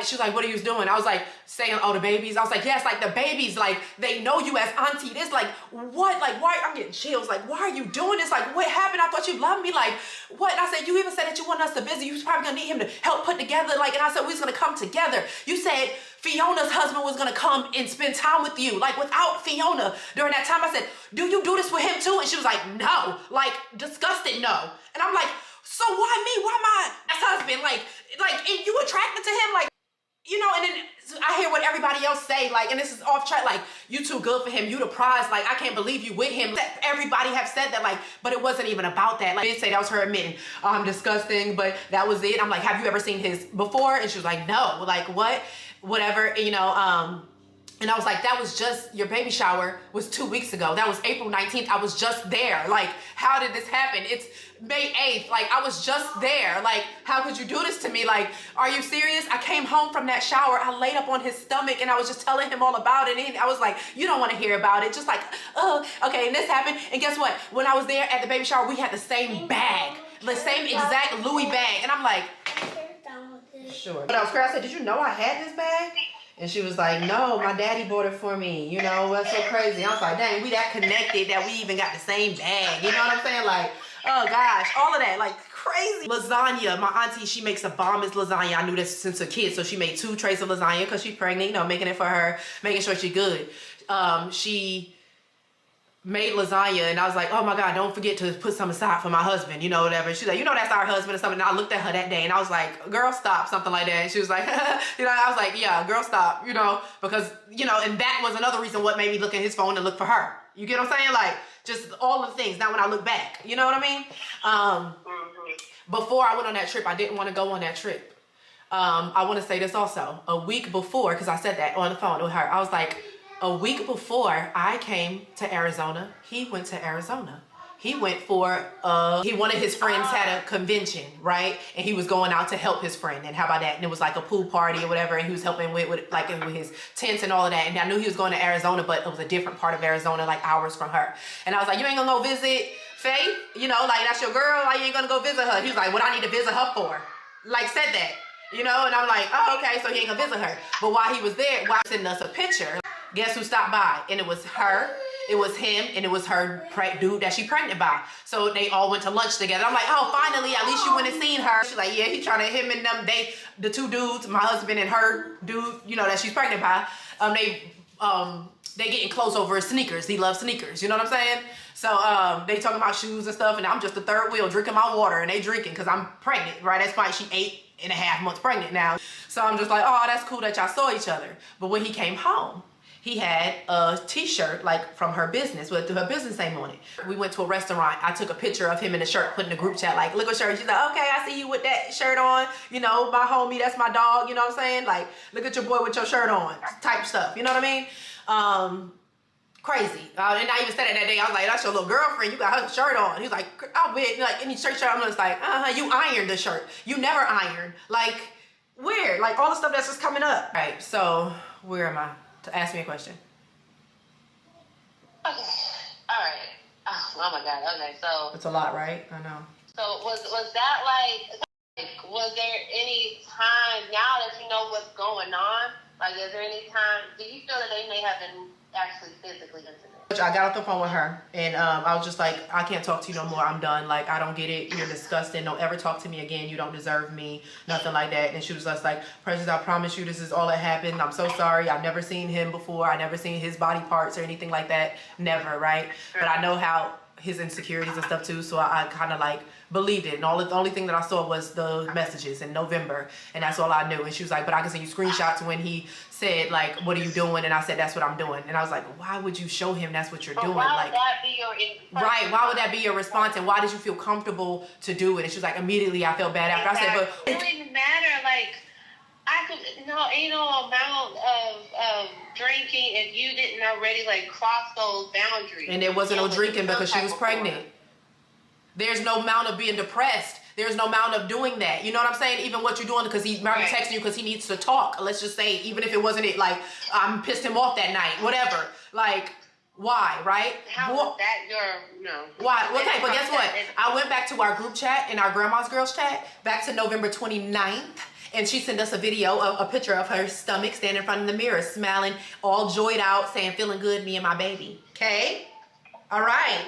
she was like, what are you doing? I was like, saying, oh, the babies. I was like, yes, like the babies, like they know you as auntie. This, like, what? Like, why? I'm getting chills. Like, why are you doing this? Like, what happened? I thought you loved me. Like, what? And I said, you even said that you want us to visit. You was probably gonna need him to help put together. Like, and I said, we was gonna come together. You said Fiona's husband was gonna come and spend time with you. Like, without Fiona during that time, I said, do you do this with him too? And she was like, no. Like, disgusted, no. And I'm like, so why me? Why my husband? Like, and you attracted to him? Like, you know, and then I hear what everybody else say, like, and this is off track, like, you too good for him, you the prize, like, I can't believe you with him. Everybody have said that, like, but it wasn't even about that. Like, I did say that was her admitting, I'm disgusting, but that was it. I'm like, have you ever seen his before? And she was like, no. Like, what? Whatever, you know, and I was like, that was just, your baby shower was 2 weeks ago. That was April 19th. I was just there. Like, how did this happen? It's May 8th. Like, I was just there. Like, how could you do this to me? Like, are you serious? I came home from that shower. I laid up on his stomach and I was just telling him all about it. And I was like, you don't want to hear about it. Just like, okay. And this happened. And guess what? When I was there at the baby shower, we had the same bag, the same exact Louis bag. And I'm like, sure. But I was crazy. I said, did you know I had this bag? And she was like, no, my daddy bought it for me. You know, that's so crazy. I was like, dang, we that connected that we even got the same bag. You know what I'm saying? Like, oh gosh, all of that, like crazy. Lasagna, my auntie, she makes the bombest lasagna. I knew this since a kid. So she made 2 trays of lasagna because she's pregnant, you know, making it for her, making sure she's good. She made lasagna and I was like, oh my God, don't forget to put some aside for my husband, you know, whatever. She's like, you know, that's our husband or something. And I looked at her that day and I was like, girl, stop, something like that. And she was like, you know, I was like, yeah, girl, stop, you know, because, you know, and that was another reason what made me look at his phone and look for her. You get what I'm saying? Like, just all the things. Now when I look back, you know what I mean? Before I went on that trip, I didn't want to go on that trip. I want to say this also. A week before, because I said that on the phone with her, I was like, a week before I came to Arizona, he went to Arizona. He went for, one of his friends had a convention, right? And he was going out to help his friend. And how about that? And it was like a pool party or whatever. And he was helping with his tents and all of that. And I knew he was going to Arizona, but it was a different part of Arizona, like hours from her. And I was like, you ain't gonna go visit Faith? You know, like that's your girl, like you ain't gonna go visit her. He was like, what I need to visit her for? Like said that, you know? And I'm like, oh, okay, so he ain't gonna visit her. But while he was there, while sending us a picture, Guess who stopped by? And it was her, it was him, and it was her dude that she pregnant by. So they all went to lunch together. I'm like, oh, finally, at least you went and seen her. She's like, yeah, he trying to, him and them, the two dudes, my husband and her dude, you know, that she's pregnant by, they getting close over his sneakers. He loves sneakers, you know what I'm saying? So they talking about shoes and stuff, and I'm just the third wheel drinking my water, and they drinking because I'm pregnant, right? That's why she 8.5 months pregnant now. So I'm just like, oh, that's cool that y'all saw each other. But when he came home, he had a t-shirt like from her business with her business name on it. We went to a restaurant. I took a picture of him in the shirt, put in the group chat, like, look what shirt. She's like, okay, I see you with that shirt on. You know, my homie, that's my dog. You know what I'm saying? Like, look at your boy with your shirt on type stuff. You know what I mean? Crazy. And I even said it that day. I was like, that's your little girlfriend. You got her shirt on. He was like, I'll bet, like, any shirt. I'm just like, you ironed the shirt. You never ironed. Like, weird. Like, all the stuff that's just coming up. All right, so where am I? To ask me a question. Okay. All right. Oh my God. Okay. So it's a lot, right? I know. So was that like, was there any time now that you know what's going on? Like, is there any time? Do you feel that they may have been actually physically intimate? I got off the phone with her, and I was just like, I can't talk to you no more. I'm done. Like, I don't get it. You're disgusting. Don't ever talk to me again. You don't deserve me. Nothing like that. And she was just like, Precious, I promise you this is all that happened. I'm so sorry. I've never seen him before. I never seen his body parts or anything like that. Never, right? But I know how his insecurities and stuff too, so I kind of like believed it. And the only thing that I saw was the messages in November, and that's all I knew. And she was like, but I can send you screenshots when he said, like, what are you doing? And I said, that's what I'm doing. And I was like, why would you show him that's what you're doing? Why like, would that be your right, why would that be your response? And why did you feel comfortable to do it? And she was like, immediately I felt bad after. I said, but it doesn't even matter. Like, ain't no amount of drinking if you didn't already like cross those boundaries. And there wasn't no drinking because she was pregnant. There's no amount of being depressed. There's no amount of doing that. You know what I'm saying? Even what you're doing because he's maybe texting you because he needs to talk. Let's just say, even if it wasn't it, like, pissed him off that night, whatever. Like, why, right? How was that your, no. Why? Okay, but guess what? I went back to our group chat and our grandma's girls chat back to November 29th. And she sent us a video of a picture of her stomach standing in front of the mirror, smiling, all joyed out, saying, feeling good, me and my baby. Okay? All right.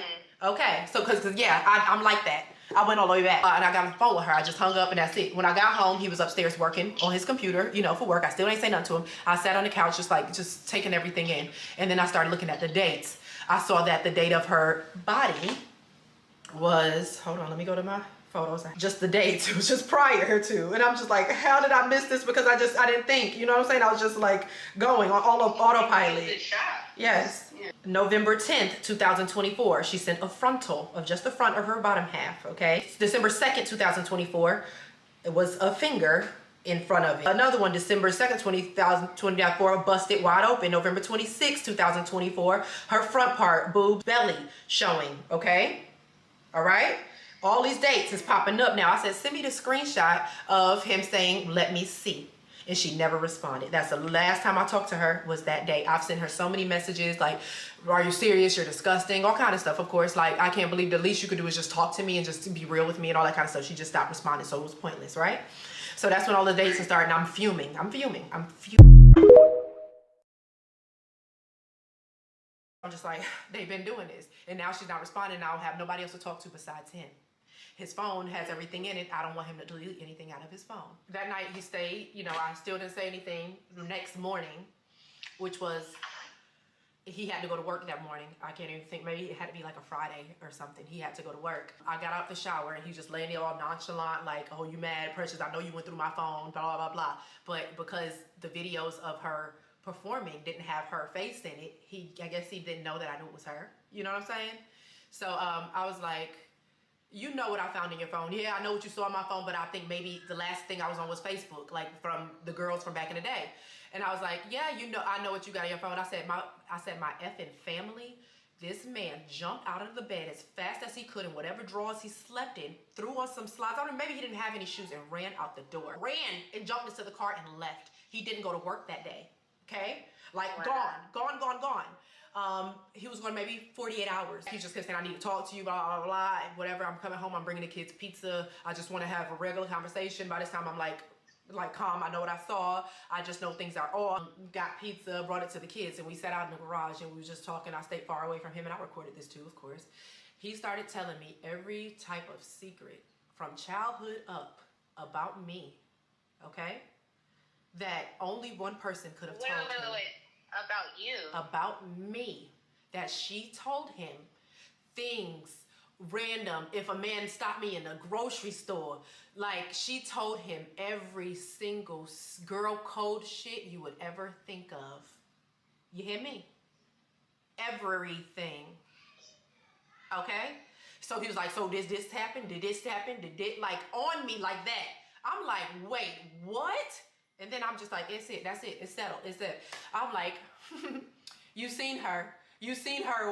Okay. So, because yeah, I'm like that. I went all the way back and I got on the phone with her. I just hung up and that's it. When I got home, he was upstairs working on his computer, you know, for work. I still ain't say nothing to him. I sat on the couch just taking everything in. And then I started looking at the dates. I saw that the date of her body was, hold on, let me go to my photos. Just the dates. It was just prior to. And I'm just like, how did I miss this? Because I didn't think, you know what I'm saying? I was just like going on all of autopilot. Yes. Yeah. November 10th, 2024, she sent a frontal of just the front of her bottom half, okay? December 2nd, 2024, it was a finger in front of it. Another one, December 2nd, 2024, busted wide open. November 26th, 2024, her front part, boobs, belly showing, okay? All right? All these dates is popping up now. I said, send me the screenshot of him saying, let me see. And she never responded. That's the last time I talked to her was that day. I've sent her so many messages like, are you serious? You're disgusting. All kind of stuff, of course. Like, I can't believe the least you could do is just talk to me and just be real with me and all that kind of stuff. She just stopped responding, so it was pointless, right? So that's when all the dates started, and I'm fuming. I'm just like, they've been doing this. And now she's not responding. Now I have nobody else to talk to besides him. His phone has everything in it. I don't want him to delete anything out of his phone. That night he stayed, you know, I still didn't say anything. The next morning, which was, he had to go to work that morning. I can't even think, maybe it had to be like a Friday or something. He had to go to work. I got out the shower and he was just laying there all nonchalant, like, oh, you mad, Precious? I know you went through my phone, blah, blah, blah. But because the videos of her performing didn't have her face in it, I guess he didn't know that I knew it was her. You know what I'm saying? So I was like, you know what I found in your phone. Yeah, I know what you saw on my phone, but I think maybe the last thing I was on was Facebook, like from the girls from back in the day. And I was like, yeah, you know, I know what you got on your phone. I said, my effing family, this man jumped out of the bed as fast as he could in whatever drawers he slept in, threw on some slides. I don't know, maybe he didn't have any shoes and ran out the door. Ran and jumped into the car and left. He didn't go to work that day, okay? Like, gone. He was going maybe 48 hours. He just kept saying, I need to talk to you, blah, blah, blah, whatever. I'm coming home, I'm bringing the kids pizza. I just want to have a regular conversation. By this time, I'm like like calm. I know what I saw. I just know things are off. Got pizza, brought it to the kids, and we sat out in the garage and we were just talking. I stayed far away from him, and I recorded this too, of course. He started telling me every type of secret from childhood up about me, okay? That only one person could have told him. Wait. About you? About me. That she told him things random. If a man stopped me in a grocery store, like she told him every single girl code shit you would ever think of. You hear me? Everything. Okay? So he was like, so did this happen? Did this happen? Did it, like, on me like that? I'm like, wait, what? And then I'm just like, it's it, that's it, it's settled, it's it. I'm like, you seen her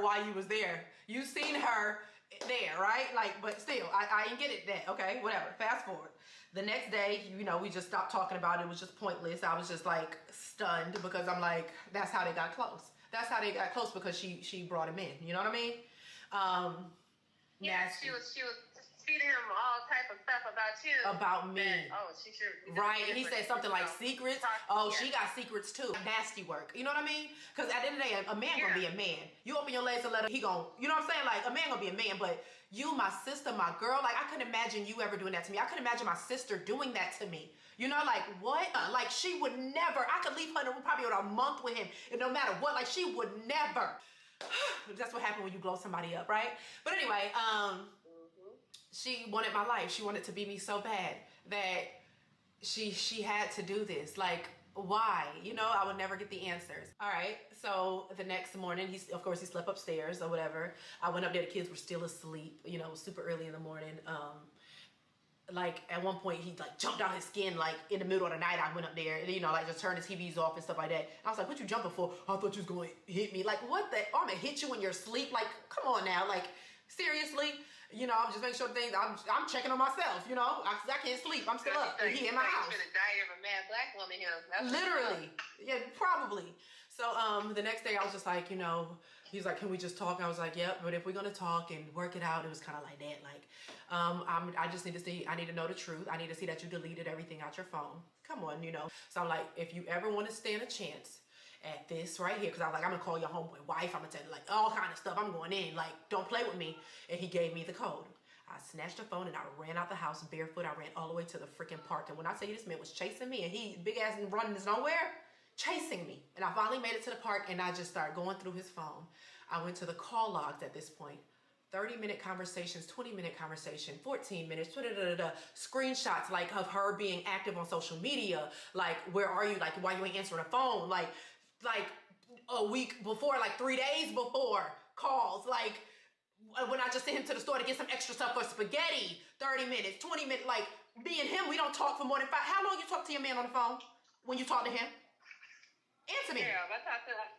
while you was there. You seen her there, right? Like, but still, I ain't get it that, okay? Whatever, fast forward. The next day, you know, we just stopped talking about it. It was just pointless. I was just like stunned because I'm like, that's how they got close. That's how they got close, because she brought him in, you know what I mean? Yeah, nasty. she was feeding him all type of stuff about you. About me. That, oh, she should. Right, and he said something like secrets. Oh, yeah. she got secrets too. Nasty work. You know what I mean? Because at the end of the day, a man gonna be a man. You open your legs and let him, he gon', you know what I'm saying? Like, a man gonna be a man, but you, my sister, my girl, like, I couldn't imagine you ever doing that to me. I couldn't imagine my sister doing that to me. You know, like, what? Like, she would never, I could leave her in the room probably with a month with him, and no matter what, like, she would never. That's what happened when you blow somebody up, right? But anyway, she wanted my life. She wanted to be me so bad that she had to do this. Like, why? You know, I would never get the answers. All right, so the next morning, of course he slept upstairs or whatever. I went up there, the kids were still asleep, you know, super early in the morning. Like, at one point, he like jumped out his skin, like in the middle of the night. I went up there and, you know, like just turned the TVs off and stuff like that. And I was like, what you jumping for? I thought you was going to hit me. Like, what the, I'm gonna hit you when you're asleep? Like, come on now, like, seriously? You know, I'm just making sure things, I'm checking on myself, you know, because I can't sleep. I'm still up, and he in my house. You should have died of a mad black woman here. That's literally. Yeah, probably. So the next day I was just like, you know, he was like, can we just talk? And I was like, yep, but if we're gonna talk and work it out, it was kind of like that. Like, I just need to see, I need to know the truth. I need to see that you deleted everything out your phone. Come on, you know. So I'm like, if you ever want to stand a chance at this right here, because I was like, I'm gonna call your homeboy wife, I'm gonna tell you like all kind of stuff, I'm going in, like, don't play with me. And he gave me the code. I snatched the phone and I ran out the house barefoot. I ran all the way to the freaking park. And when I tell you this man was chasing me, and he big ass and running nowhere, chasing me. And I finally made it to the park, and I just started going through his phone. I went to the call logs at this point. 30-minute conversations, 20-minute conversation, 14 minutes, screenshots like of her being active on social media. Like, where are you? Like, why you ain't answering the phone? Like a week before, like 3 days before, calls. Like, when I just sent him to the store to get some extra stuff for spaghetti, 30 minutes, 20 minutes. Like, me and him, we don't talk for more than 5. How long you talk to your man on the phone when you talk to him? Answer me. Yeah, I talked to like,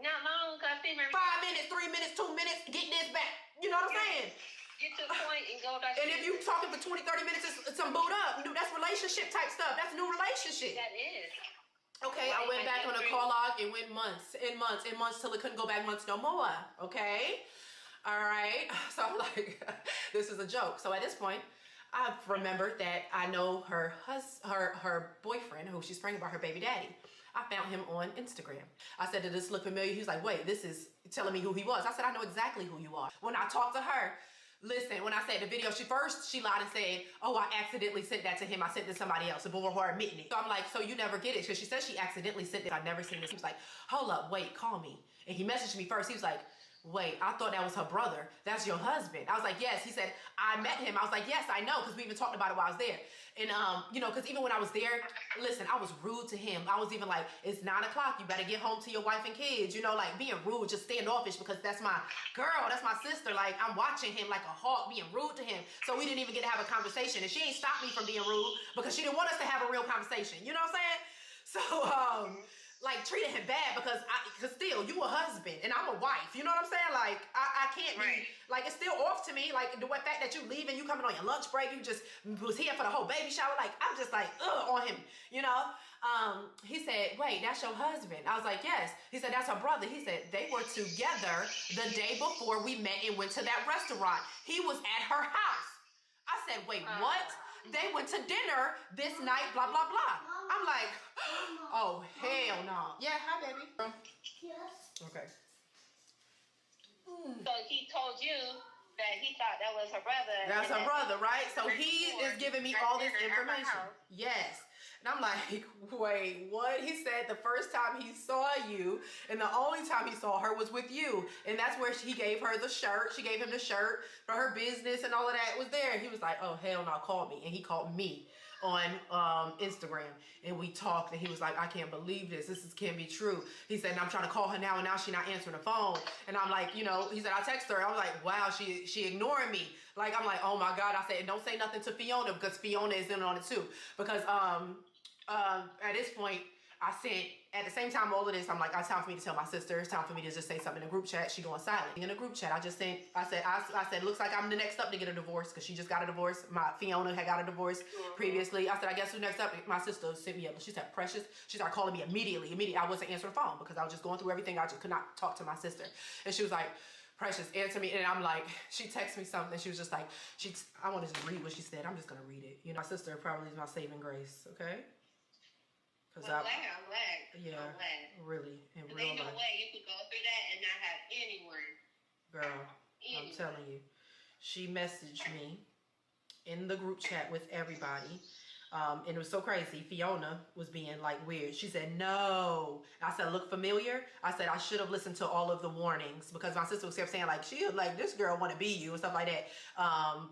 not long, because I see maybe 5 minutes, 3 minutes, 2 minutes, get this back. You know what I'm saying? get to the point and go back. And if you talking for 20, 30 minutes, it's some boot up. That's relationship type stuff. That's new relationship. That is. Okay, I went back on a call log. It went months and months and months till it couldn't go back months no more. Okay? All right. So I'm like, this is a joke. So at this point, I've remembered that I know her boyfriend, who she's pregnant by, her baby daddy. I found him on Instagram. I said, did this look familiar? He was like, wait, this is telling me who he was. I said, I know exactly who you are. When I talked to her, listen, when I said the video, she lied and said, oh, I accidentally sent that to him. I sent it to somebody else before her admitting it. So I'm like, so you never get it? Because she said she accidentally sent it. I've never seen this. He was like, hold up, wait, call me. And he messaged me first. He was like, wait, I thought that was her brother. That's your husband. I was like, yes. He said, I met him. I was like, yes, I know, because we even talked about it while I was there. And, you know, because even when I was there, listen, I was rude to him. I was even like, it's 9 o'clock. You better get home to your wife and kids. You know, like being rude, just standoffish, because that's my girl. That's my sister. Like, I'm watching him like a hawk, being rude to him. So we didn't even get to have a conversation. And she ain't stopped me from being rude because she didn't want us to have a real conversation. You know what I'm saying? So, like, treated him bad because still, you a husband and I'm a wife. You know what I'm saying? Like, I can't be, like, it's still off to me. Like, the fact that you leaving, you coming on your lunch break, you just was here for the whole baby shower. Like, I'm just like, ugh, on him, you know? He said, wait, that's your husband? I was like, yes. He said, that's her brother. He said, they were together the day before we met and went to that restaurant. He was at her house. I said, wait, what? they went to dinner this night, blah, blah, blah. I'm like, oh, hell no. Yeah, hi, baby. Yes. Okay. So he told you that he thought that was her brother. That's her brother, right? So he is giving me all this information. Yes. And I'm like, wait, what? He said the first time he saw you and the only time he saw her was with you. And that's where he gave her the shirt. She gave him the shirt for her business and all of that was there. He was like, oh, hell no, call me. And he called me on Instagram and we talked and he was like, I can't believe this. This can't be true. He said, and I'm trying to call her now and now she's not answering the phone. And I'm like, you know, he said, I text her. I was like, wow, she ignoring me. Like, I'm like, oh my God. I said, don't say nothing to Fiona because Fiona is in on it too. Because at this point, I sent, at the same time all of this, I'm like, it's time for me to tell my sister. It's time for me to just say something in a group chat. She going silent. In a group chat, I just sent, I said, looks like I'm the next up to get a divorce because she just got a divorce. My Fiona had got a divorce previously. I said, I guess who next up? My sister sent me up. She said, Precious. She started calling me immediately. I wasn't answering the phone because I was just going through everything. I just could not talk to my sister. And she was like, Precious, answer me. And I'm like, she texted me something. She was just like, I wanted to read what she said. I'm just going to read it. You know, my sister probably is my saving grace. Okay. I'm glad. Yeah, I'm glad. really, in real Ain't no life. way you could go through that and not have anyone. Girl, I'm telling you. She messaged me in the group chat with everybody. And it was so crazy. Fiona was being like weird. She said, no. I said, look familiar? I said, I should have listened to all of the warnings because my sister was kept saying like, she was like, this girl want to be you and stuff like that.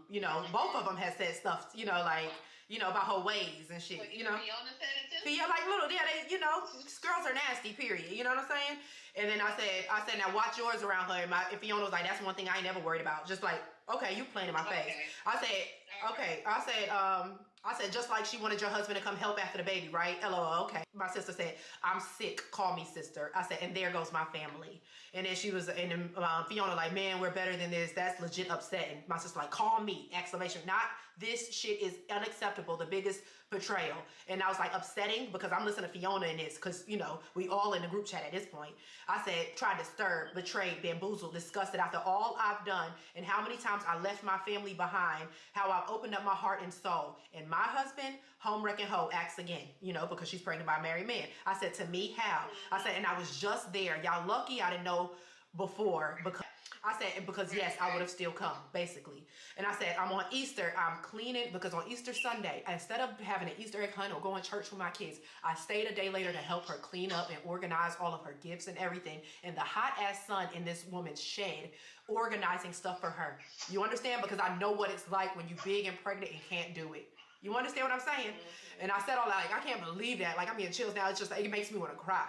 You know, both of them had said stuff, you know, like, you know, about her ways and shit, you know. Fiona said it too? Yeah, like little, yeah, they, you know, girls are nasty, period. You know what I'm saying? And then I said, now watch yours around her. And Fiona was like, that's one thing I ain't never worried about. Just like, okay, you playing in my face. I said, okay. I said, just like she wanted your husband to come help after the baby, right? LOL, okay. My sister said, I'm sick, call me sister. I said, and there goes my family. And then she was, and then Fiona like, man, we're better than this. That's legit upsetting. My sister like, call me, exclamation. Not this shit is unacceptable, the biggest betrayal. And I was like, upsetting because I'm listening to Fiona in this because, you know, we all in the group chat at this point. I said, tried to disturb, betrayed, bamboozled, disgusted after all I've done and how many times I left my family behind, how I've opened up my heart and soul. And my husband, home wrecking hoe, acts again, you know, because she's pregnant by a married man. I said, to me, how? I said, and I was just there. Y'all lucky I didn't know before because I said, because yes, I would have still come, basically. And I said, I'm on Easter, I'm cleaning, because on Easter Sunday, instead of having an Easter egg hunt or going to church with my kids, I stayed a day later to help her clean up and organize all of her gifts and everything in the hot ass sun in this woman's shed, organizing stuff for her. You understand? Because I know what it's like when you're big and pregnant and can't do it. You understand what I'm saying? And I said all that, like, I can't believe that. Like, I'm getting chills now. It's just, it makes me want to cry.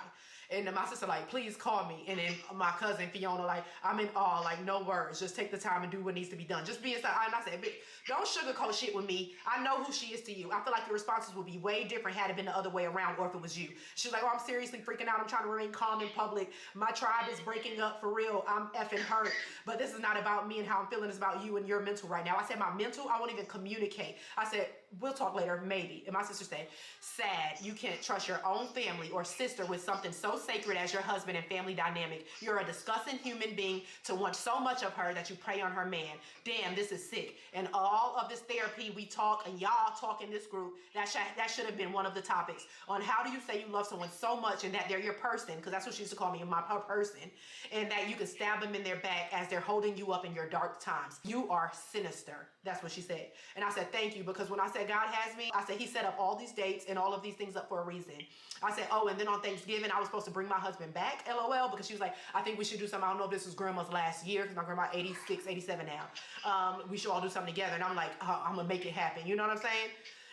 And then my sister like, please call me. And then my cousin Fiona like, I'm in awe, like no words. Just take the time and do what needs to be done. Just be inside. And I said, don't sugarcoat shit with me. I know who she is to you. I feel like your responses would be way different had it been the other way around or if it was you. She was like, oh, I'm seriously freaking out. I'm trying to remain calm in public. My tribe is breaking up for real. I'm effing hurt. But this is not about me and how I'm feeling. It's about you and your mental right now. I said, my mental, I won't even communicate. I said, we'll talk later, maybe. And my sister said, sad. You can't trust your own family or sister with something so sacred as your husband and family dynamic. You're a disgusting human being to want so much of her that you prey on her man. Damn, this is sick. And all of this therapy we talk and y'all talk in this group, that should have been one of the topics on how do you say you love someone so much and that they're your person, because that's what she used to call me, her person, and that you can stab them in their back as they're holding you up in your dark times. You are sinister. That's what she said. And I said, thank you, because when I said God has me, I said he set up all these dates and all of these things up for a reason. I said, oh, and then on Thanksgiving, I was supposed to bring my husband back, LOL, because she was like, I think we should do something. I don't know if this was grandma's last year, because my grandma 86, 87 now. We should all do something together. And I'm like, I'm going to make it happen. You know what I'm saying?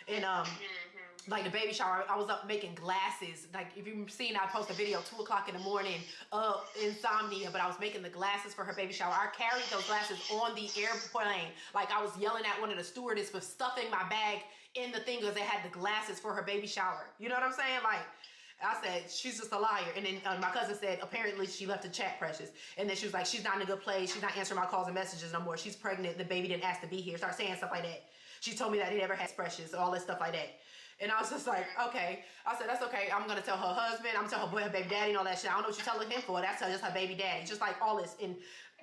And like the baby shower, I was up making glasses. Like if you've seen, I post a video 2 o'clock in the morning, insomnia, but I was making the glasses for her baby shower. I carried those glasses on the airplane. Like I was yelling at one of the stewardess for stuffing my bag in the thing because they had the glasses for her baby shower. You know what I'm saying? Like, I said, she's just a liar. And then my cousin said, apparently she left the chat, Precious. And then she was like, she's not in a good place. She's not answering my calls and messages no more. She's pregnant. The baby didn't ask to be here. Start saying stuff like that. She told me that he never had Precious, all that stuff like that. And I was just like, okay. I said, that's okay. I'm going to tell her husband. I'm going to tell her boy, her baby daddy and all that shit. I don't know what you're telling him for. That's just her baby daddy. Just like all this. And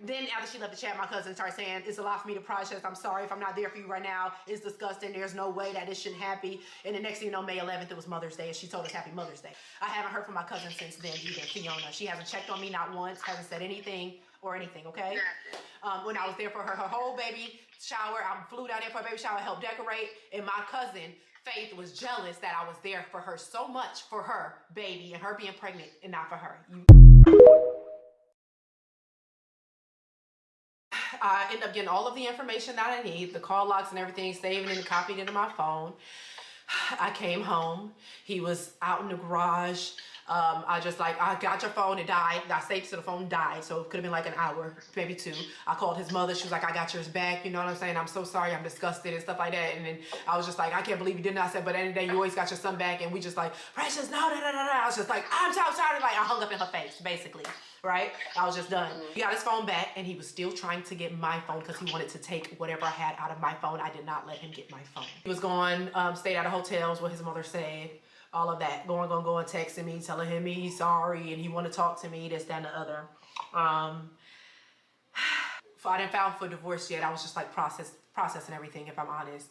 Then after she left the chat, my cousin started saying, it's a lot for me to process. I'm sorry if I'm not there for you right now. It's disgusting. There's no way that this shouldn't happen. And the next thing you know, May 11th, it was Mother's Day, and she told us Happy Mother's Day. I haven't heard from my cousin since then either, Fiona. She hasn't checked on me not once, hasn't said anything or anything, okay? When I was there for her whole baby shower, I flew down there for a baby shower, helped decorate, and my cousin Faith was jealous that I was there for her so much for her baby and her being pregnant and not for her. I ended up getting all of the information that I need, the call logs and everything, saving and copied into my phone. I came home. He was out in the garage. I got your phone, it died. I saved to the phone, died. So it could have been like an hour, maybe 2. I called his mother. She was like, I got yours back. You know what I'm saying? I'm so sorry. I'm disgusted and stuff like that. And then I was just like, I can't believe you didn't. I said, but at the end of the day, you always got your son back. And we just like, Precious, no, no, no, no, no. I was just like, I'm so sorry. Like, I hung up in her face, basically. Right? I was just done. He got his phone back, and he was still trying to get my phone because he wanted to take whatever I had out of my phone. I did not let him get my phone. He was going, stayed out of hotels, what his mother said. All of that, going, texting me, telling him he's sorry and he want to talk to me, this, that, and the other. I didn't file for divorce yet. I was just like processing everything, if I'm honest.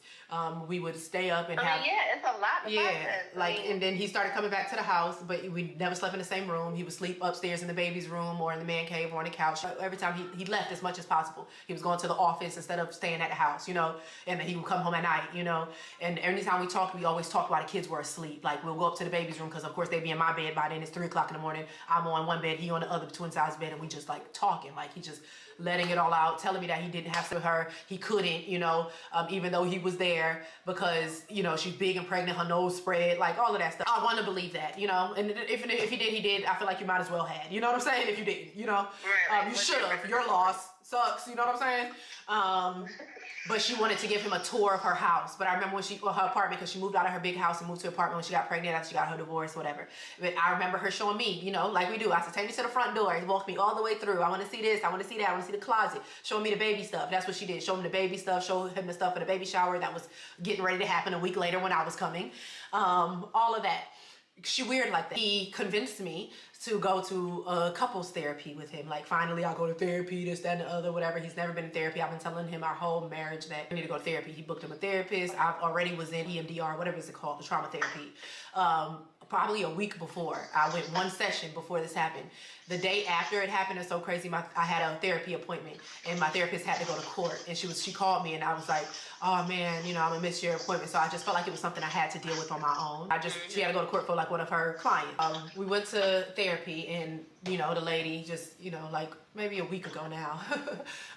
We would stay up and have... yeah, it's a lot to process. And then he started coming back to the house, but we never slept in the same room. He would sleep upstairs in the baby's room or in the man cave or on the couch. Every time he left as much as possible. He was going to the office instead of staying at the house, you know, and he would come home at night, you know. And every time we talked, we always talked while the kids were asleep. Like, we'll go up to the baby's room because, of course, they'd be in my bed by then. It's 3 o'clock in the morning. I'm on one bed, he on the other twin-size bed, and we just, like, talking. Like, he just letting it all out, telling me that he didn't have to with her. He couldn't, you know, even though he was there because, you know, she's big and pregnant, her nose spread, like all of that stuff. I want to believe that, you know, and if he did, he did. I feel like you might as well had, you know what I'm saying? If you did, you know, you should have. Your loss sucks, you know what I'm saying? But she wanted to give him a tour of her house. But I remember when her apartment, because she moved out of her big house and moved to an apartment when she got pregnant after she got her divorce, whatever. But I remember her showing me, you know, like we do. I said, take me to the front door. He walked me all the way through. I want to see this. I want to see that. I want to see the closet. Showing me the baby stuff. That's what she did. Show him the baby stuff. Show him the stuff for the baby shower that was getting ready to happen a week later when I was coming. All of that. She weird like that. He convinced me to go to a couples therapy with him. Like, finally, I'll go to therapy, this, that, and the other, whatever. He's never been in therapy. I've been telling him our whole marriage that I need to go to therapy. He booked him a therapist. I already was in EMDR, whatever it's called, the trauma therapy. Probably a week before. I went 1 session before this happened. The day after it happened, it's so crazy. I had a therapy appointment, and my therapist had to go to court. And she called me, and I was like, oh man, you know, I'm gonna miss your appointment. So I just felt like it was something I had to deal with on my own. She had to go to court for like one of her clients. We went to therapy, and you know, the lady just, you know, like maybe a week ago now,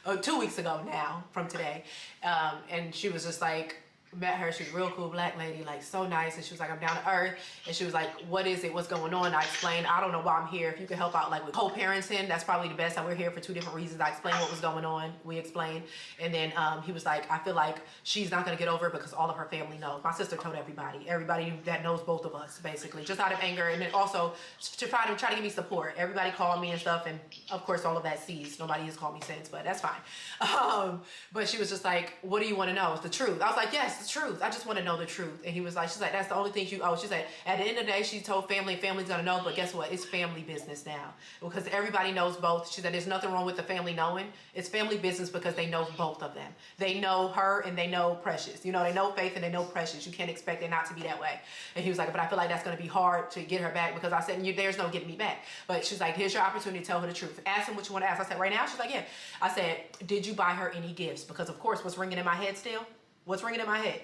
or 2 weeks ago now from today, and she was just like, met her, she was a real cool black lady, like so nice, and she was like, I'm down to earth, and she was like, what is it, what's going on? I explained, I don't know why I'm here. If you could help out like with co-parenting, that's probably the best. We're here for 2 different reasons. I explained what was going on, we explained, and then he was like, I feel like she's not gonna get over it because all of her family knows. My sister told everybody that knows both of us, basically, just out of anger, and then also to try to give me support. Everybody called me and stuff, and of course all of that ceased. Nobody has called me since, but that's fine. But she was just like, what do you want to know? It's the truth. I was like, yes, the truth. I just want to know the truth. And she's like, that's the only thing she said, at the end of the day, she told family, family's gonna know, but guess what? It's family business now. Because everybody knows both. She said, there's nothing wrong with the family knowing. It's family business because they know both of them. They know her and they know Precious. You know, they know Faith and they know Precious. You can't expect it not to be that way. And he was like, but I feel like that's gonna be hard to get her back, because I said, there's no getting me back. But she's like, here's your opportunity to tell her the truth. Ask him what you want to ask. I said, right now? She's like, yeah. I said, did you buy her any gifts? Because of course, what's ringing in my head still? What's ringing in my head?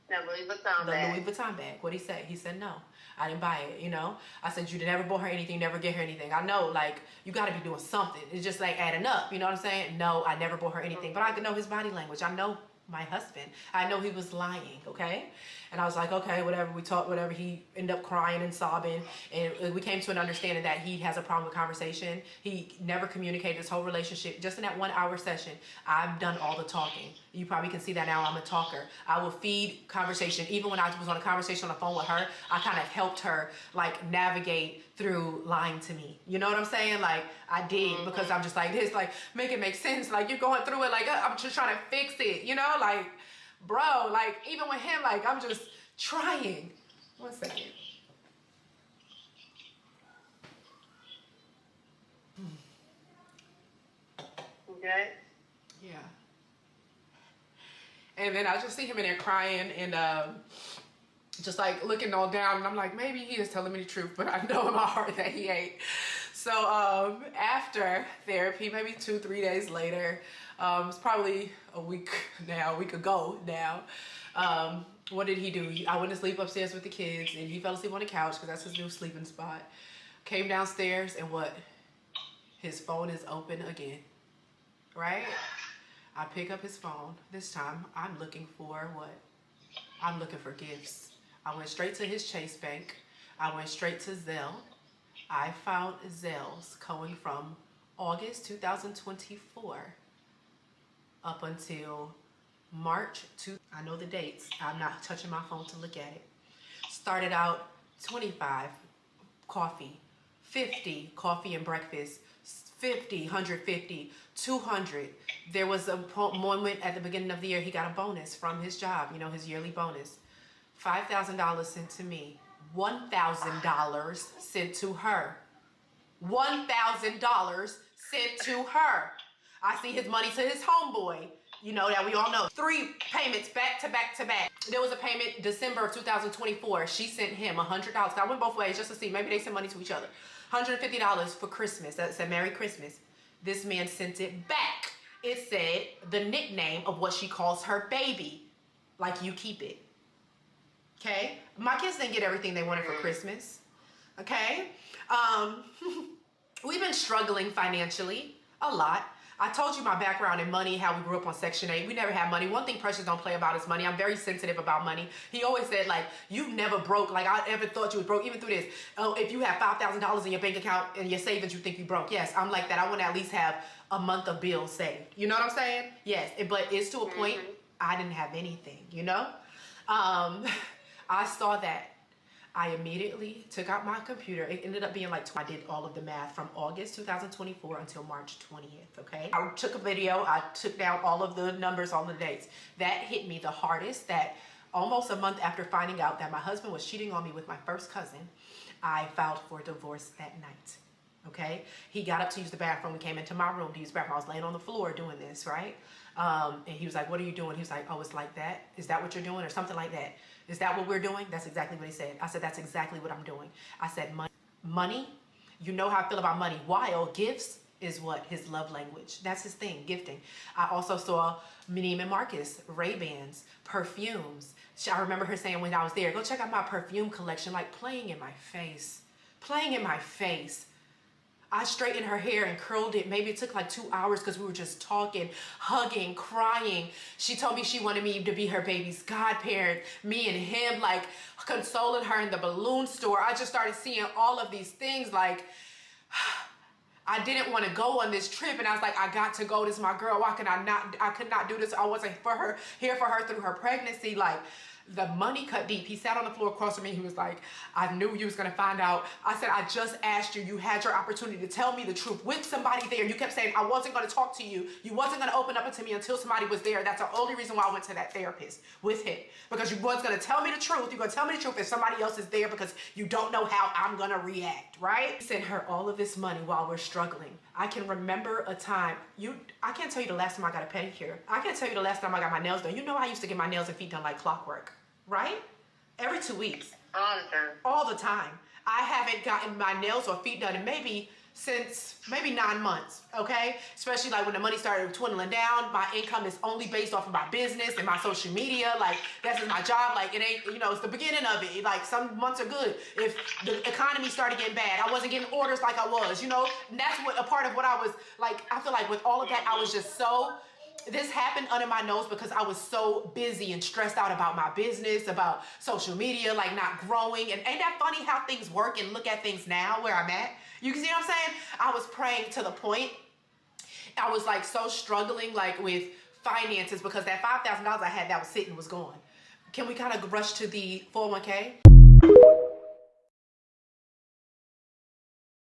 The Louis Vuitton bag. The Louis Vuitton bag. What'd he say? He said, no, I didn't buy it, you know? I said, you never bought her anything, never get her anything. I know, like, you got to be doing something. It's just like adding up, you know what I'm saying? No, I never bought her anything. But I can know his body language. I know my husband. I know he was lying, okay? And I was like, okay, whatever. We talked, whatever. He ended up crying and sobbing. And we came to an understanding that he has a problem with conversation. He never communicated his whole relationship. Just in that 1 hour session, I've done all the talking. You probably can see that now. I'm a talker. I will feed conversation. Even when I was on a conversation on the phone with her, I kind of helped her like navigate through lying to me. You know what I'm saying? Like I did, because I'm just like this, like make it make sense. Like you're going through it. Like I'm just trying to fix it, you know, like, bro, like even with him, like I'm just trying. 1 second. Okay. Yeah. And then I just see him in there crying and just like looking all down, and I'm like, maybe he is telling me the truth, but I know in my heart that he ain't. So after therapy, maybe 2-3 days later, it's probably a week ago now. What did he do? I went to sleep upstairs with the kids, and he fell asleep on the couch because that's his new sleeping spot. Came downstairs, and what? His phone is open again, right? I pick up his phone. This time, I'm looking for what? I'm looking for gifts. I went straight to his Chase Bank. I went straight to Zelle. I found Zelle's going from August 2024 up until March 2. I know the dates. I'm not touching my phone to look at it. Started out 25 coffee, 50 coffee and breakfast, 50, 150, 200. There was a moment at the beginning of the year he got a bonus from his job, you know, his yearly bonus. $5,000 sent to me, $1,000 sent to her. $1,000 sent to her. I see his money to his homeboy, you know, that we all know. 3 payments back to back to back. There was a payment December of 2024. She sent him $100. I went both ways just to see. Maybe they sent money to each other. $150 for Christmas. That said Merry Christmas. This man sent it back. It said the nickname of what she calls her baby. Like, you keep it. Okay? My kids didn't get everything they wanted for Christmas. Okay? We've been struggling financially a lot. I told you my background in money, how we grew up on Section 8. We never had money. One thing Precious don't play about is money. I'm very sensitive about money. He always said, like, you never broke. Like, I ever thought you was broke, even through this. Oh, if you have $5,000 in your bank account and your savings, you think you broke. Yes, I'm like that. I want to at least have a month of bills saved. You know what I'm saying? Yes, but it's to a point I didn't have anything, you know? I saw that. I immediately took out my computer. It ended up being like, I did all of the math from August 2024 until March 20th, okay? I took a video. I took down all of the numbers, all the dates. That hit me the hardest, that almost a month after finding out that my husband was cheating on me with my first cousin, I filed for divorce that night, okay? He got up to use the bathroom and came into my room to use the bathroom. I was laying on the floor doing this, right? And he was like, what are you doing? He was like, oh, it's like that? Is that what you're doing? Or something like that. Is that what we're doing? That's exactly what he said. I said, that's exactly what I'm doing. I said, money, you know how I feel about money. While gifts is what? His love language. That's his thing, gifting. I also saw Neiman Marcus, Ray-Bans, perfumes. I remember her saying when I was there, go check out my perfume collection, like playing in my face. Playing in my face. I straightened her hair and curled it. Maybe it took like 2 hours because we were just talking, hugging, crying. She told me she wanted me to be her baby's godparent. Me and him, like, consoling her in the balloon store. I just started seeing all of these things. Like, I didn't want to go on this trip, and I was like, I got to go. This is my girl. Why could I not? I could not do this. I wasn't here for her through her pregnancy. Like, the money cut deep. He sat on the floor across from me. He was like, I knew you was going to find out. I said, I just asked you. You had your opportunity to tell me the truth with somebody there. You kept saying, I wasn't going to talk to you. You wasn't going to open up to me until somebody was there. That's the only reason why I went to that therapist with him. Because you was going to tell me the truth. You're going to tell me the truth if somebody else is there because you don't know how I'm going to react, right? He sent her all of this money while we're struggling. I can remember a time, I can't tell you the last time I got a pedicure. I can't tell you the last time I got my nails done. You know I used to get my nails and feet done like clockwork. Right? Every 2 weeks. All the time. I haven't gotten my nails or feet done in maybe 9 months, okay? Especially like when the money started dwindling down. My income is only based off of my business and my social media. Like, that's my job. Like, it ain't, you know, it's the beginning of it. Like, some months are good. If the economy started getting bad, I wasn't getting orders like I was, you know? And that's what a part of what I was, like, I feel like with all of that, I was just so... This happened under my nose because I was so busy and stressed out about my business, about social media, like not growing. And ain't that funny how things work and look at things now where I'm at? You can see what I'm saying? I was praying to the point. I was like so struggling like with finances because that $5,000 I had that was sitting was gone. Can we kind of rush to the 401k?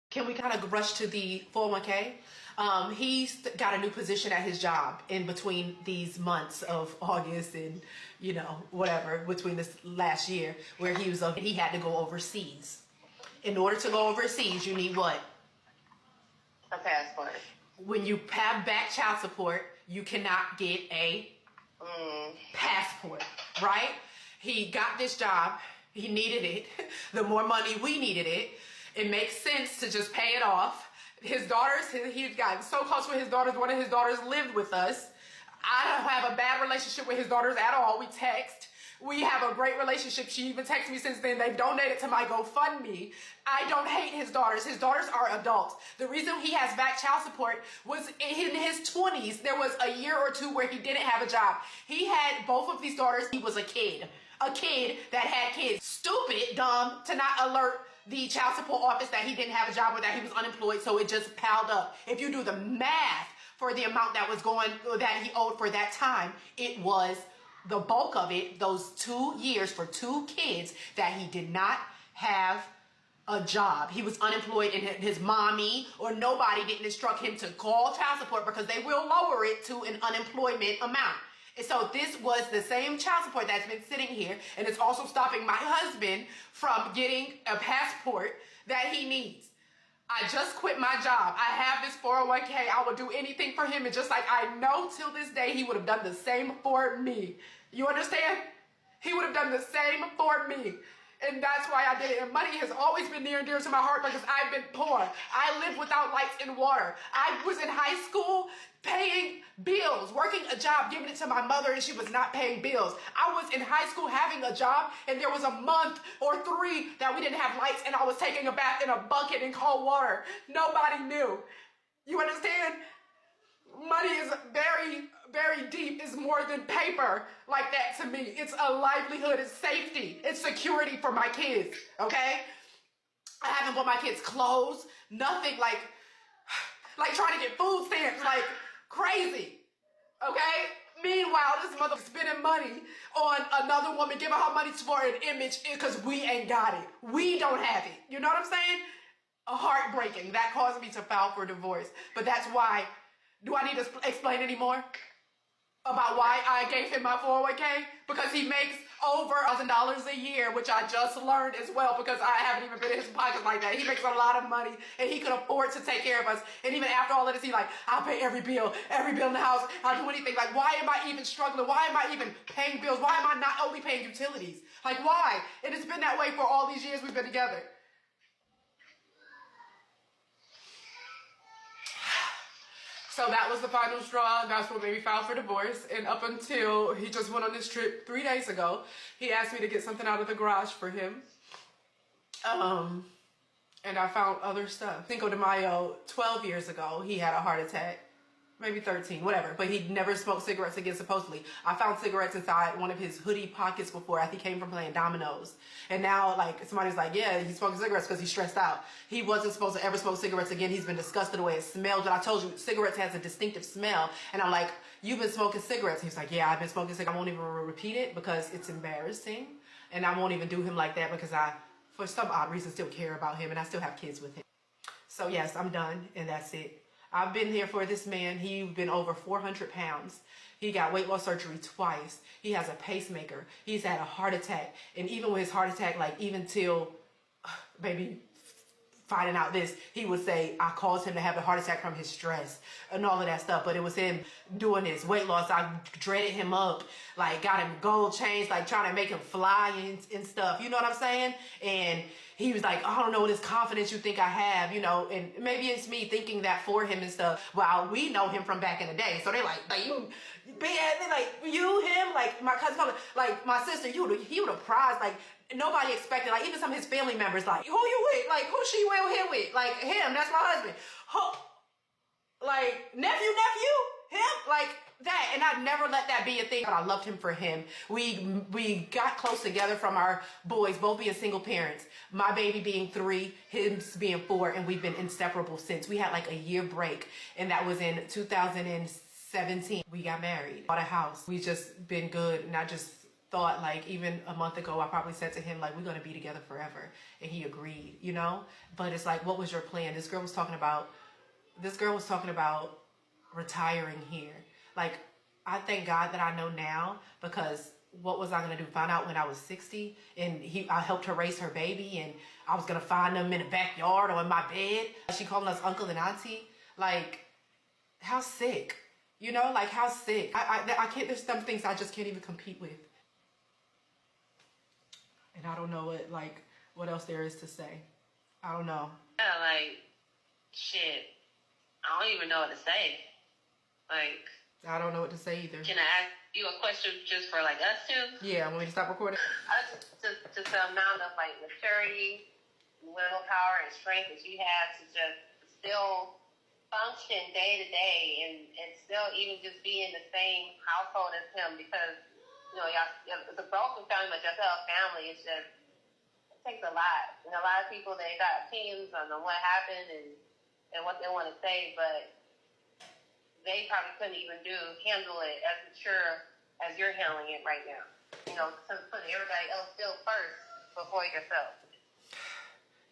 Can we kind of rush to the 401k? He's got a new position at his job in between these months of August and, you know, whatever, between this last year where he had to go overseas. In order to go overseas, you need what? A passport. when you have back child support, you cannot get a passport, right? He got this job. He needed it. The more money we needed it. It makes sense to just pay it off. His daughters, he's gotten so close with his daughters. One of his daughters lived with us. I don't have a bad relationship with his daughters at all. We text. We have a great relationship. She even texted me since then. They've donated to my GoFundMe. I don't hate his daughters. His daughters are adults. The reason he has back child support was in his 20s. There was a year or two where he didn't have a job. He had both of these daughters. He was a kid that had kids. Stupid, dumb, to not alert the child support office that he didn't have a job or that he was unemployed. So it just piled up. If you do the math for the amount that he owed for that time, it was the bulk of it, those 2 years for 2 kids that he did not have a job. He was unemployed and his mommy or nobody didn't instruct him to call child support because they will lower it to an unemployment amount. And so this was the same child support that's been sitting here, and it's also stopping my husband from getting a passport that he needs. I just quit my job. I have this 401k. I will do anything for him. And just like I know till this day, he would have done the same for me. You understand? He would have done the same for me. And that's why I did it. And money has always been near and dear to my heart because I've been poor. I lived without lights and water. I was in high school paying bills, working a job, giving it to my mother, and she was not paying bills. I was in high school having a job, and there was a month or 3 that we didn't have lights, and I was taking a bath in a bucket in cold water. Nobody knew. You understand? Money is very, very deep. It's more than paper like that to me. It's a livelihood. It's safety. It's security for my kids, okay? I haven't bought my kids clothes, nothing like trying to get food stamps, like crazy, okay? Meanwhile, this mother spending money on another woman, giving her money for an image because we ain't got it. We don't have it. You know what I'm saying? Heartbreaking. That caused me to file for divorce. But that's why. Do I need to explain any more about why I gave him my 401k? Because he makes over $1,000 a year, which I just learned as well because I haven't even been in his pockets like that. He makes a lot of money and he could afford to take care of us. And even after all of this, he's like, I'll pay every bill in the house. I'll do anything. Like, why am I even struggling? Why am I even paying bills? Why am I not only paying utilities? Like, why? And it's been that way for all these years we've been together. So that was the final straw. That's what made me file for divorce. And up until he just went on this trip 3 days ago, he asked me to get something out of the garage for him. And I found other stuff. Cinco de Mayo, 12 years ago, he had a heart attack. Maybe 13, whatever. But he never smoked cigarettes again, supposedly. I found cigarettes inside one of his hoodie pockets before. I think he came from playing dominoes. And now, like, somebody's like, yeah, he's smoking cigarettes because he's stressed out. He wasn't supposed to ever smoke cigarettes again. He's been disgusted the way it smelled. And I told you, cigarettes has a distinctive smell. And I'm like, you've been smoking cigarettes? He's like, yeah, I've been smoking cigarettes. I won't even repeat it because it's embarrassing. And I won't even do him like that because I, for some odd reason, still care about him. And I still have kids with him. So, yes, I'm done. And that's it. I've been here for this man. He's been over 400 pounds. He got weight loss surgery twice. He has a pacemaker. He's had a heart attack. And even with his heart attack, like even till maybe finding out this, he would say, I caused him to have a heart attack from his stress and all of that stuff. But it was him doing his weight loss. I dreaded him up, like got him gold chains, like trying to make him fly and stuff. You know what I'm saying? And he was like, I don't know this confidence you think I have, you know, and maybe it's me thinking that for him and stuff. While we know him from back in the day. So they're like you, like you, him, like my cousin, like my sister, he would have prized, like nobody expected, like even some of his family members, like, who you with? Like, who she with him with? Like him, that's my husband. Like nephew, him, like that. And I'd never let that be a thing. But I loved him for him. We got close together from our boys, both being single parents. My baby being 3, him being 4, and we've been inseparable since. We had like a year break, and that was in 2017. We got married, bought a house. We just been good, and I just thought, like, even a month ago, I probably said to him, like, we're gonna be together forever, and he agreed, you know. But it's like, what was your plan? This girl was talking about retiring here. Like, I thank God that I know now, because what was I going to do? Find out when I was 60 and I helped her raise her baby and I was going to find them in the backyard or in my bed. She calling us uncle and auntie. Like, how sick, you know, like how sick. I can't, there's some things I just can't even compete with. And I don't know what else there is to say. I don't know. Yeah, like, shit. I don't even know what to say. Like, I don't know what to say either. can I ask you a question just for like us two? Yeah, want me to stop recording? Just the amount of like maturity, willpower, and strength that you have to just still function day to day and still even just be in the same household as him, because y'all, it's a broken family, but your whole family is just, it takes a lot. And a lot of people, they got opinions on what happened and what they want to say, but they probably couldn't even handle it as mature as you're handling it right now. Putting everybody else still first before yourself.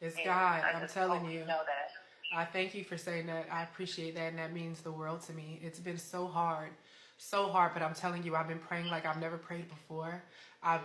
It's God, I'm telling you. Know that. I thank you for saying that. I appreciate that, and that means the world to me. It's been so hard, but I'm telling you, I've been praying like I've never prayed before. I've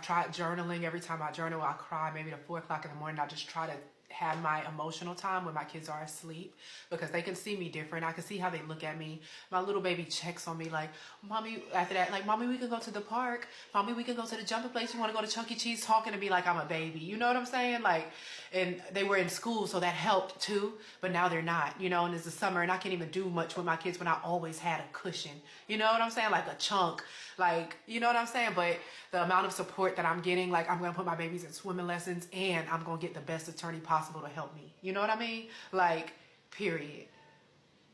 tried journaling. Every time I journal, I cry. Maybe at 4 o'clock in the morning, I just try to have my emotional time when my kids are asleep, because they can see me different. I can see how they look at me. My little baby checks on me like, Mommy, after that, like, Mommy, we can go to the park. Mommy, we can go to the jumping place. You want to go to Chuck E. Cheese? Talking to me like I'm a baby. You know what I'm saying? Like, and they were in school, so that helped too, but now they're not, and it's the summer and I can't even do much with my kids when I always had a cushion. You know what I'm saying? Like a chunk, like, you know what I'm saying? But the amount of support that I'm getting, like, I'm going to put my babies in swimming lessons and I'm going to get the best attorney possible to help me. You know what I mean? Like, period.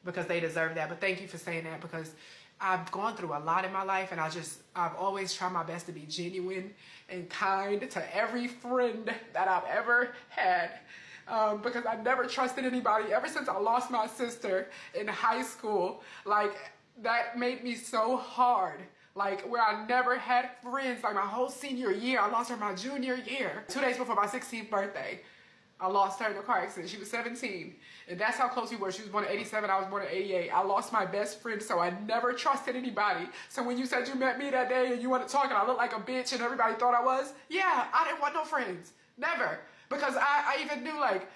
Because they deserve that. But thank you for saying that, because I've gone through a lot in my life, and I've always tried my best to be genuine and kind to every friend that I've ever had. Because I never trusted anybody ever since I lost my sister in high school. Like, that made me so hard. Like, where I never had friends. Like, my whole senior year, I lost her my junior year. 2 days before my 16th birthday, I lost her in a car accident. She was 17. And that's how close we were. She was born in 87. I was born in 88. I lost my best friend, so I never trusted anybody. So when you said you met me that day and you wanted to talk and I looked like a bitch and everybody thought I was, yeah, I didn't want no friends. Never. Because I even knew, like,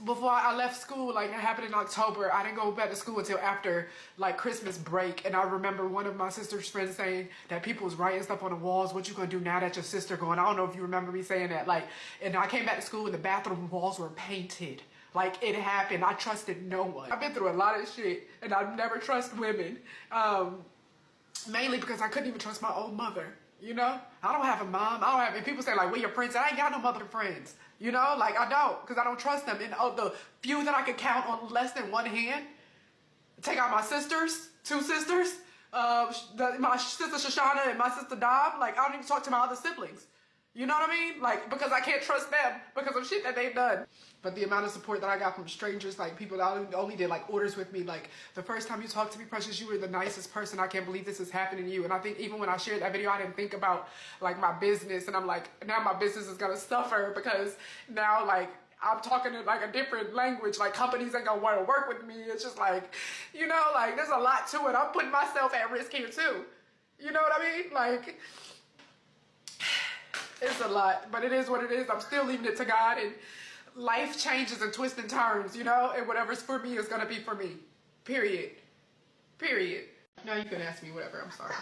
before I left school, like, it happened in October, I didn't go back to school until after, like, Christmas break. And I remember one of my sister's friends saying that people was writing stuff on the walls. What you gonna do now that your sister going? I don't know if you remember me saying that. Like, and I came back to school and the bathroom walls were painted. Like, it happened. I trusted no one. I've been through a lot of shit, and I've never trusted women. Mainly because I couldn't even trust my own mother. I don't have a mom. And people say, like, where your friends? I ain't got no mother friends. Like, I don't, because I don't trust them. And the few that I could count on less than one hand, take out my sisters, 2 sisters, my sister Shoshana and my sister Dom. Like, I don't even talk to my other siblings. You know what I mean? Like, because I can't trust them because of shit that they've done. But the amount of support that I got from strangers, like people that only did like orders with me, like, the first time you talked to me, Precious, you were the nicest person. I can't believe this is happening to you. And I think even when I shared that video, I didn't think about like my business. And I'm like, now my business is gonna suffer because now, like, I'm talking in like a different language. Like, companies ain't gonna want to work with me. It's just like, like, there's a lot to it. I'm putting myself at risk here too. You know what I mean? Like, it's a lot, but it is what it is. I'm still leaving it to God, and life changes and twists and turns, and whatever's for me is gonna be for me. Period. Now you can ask me whatever. I'm sorry.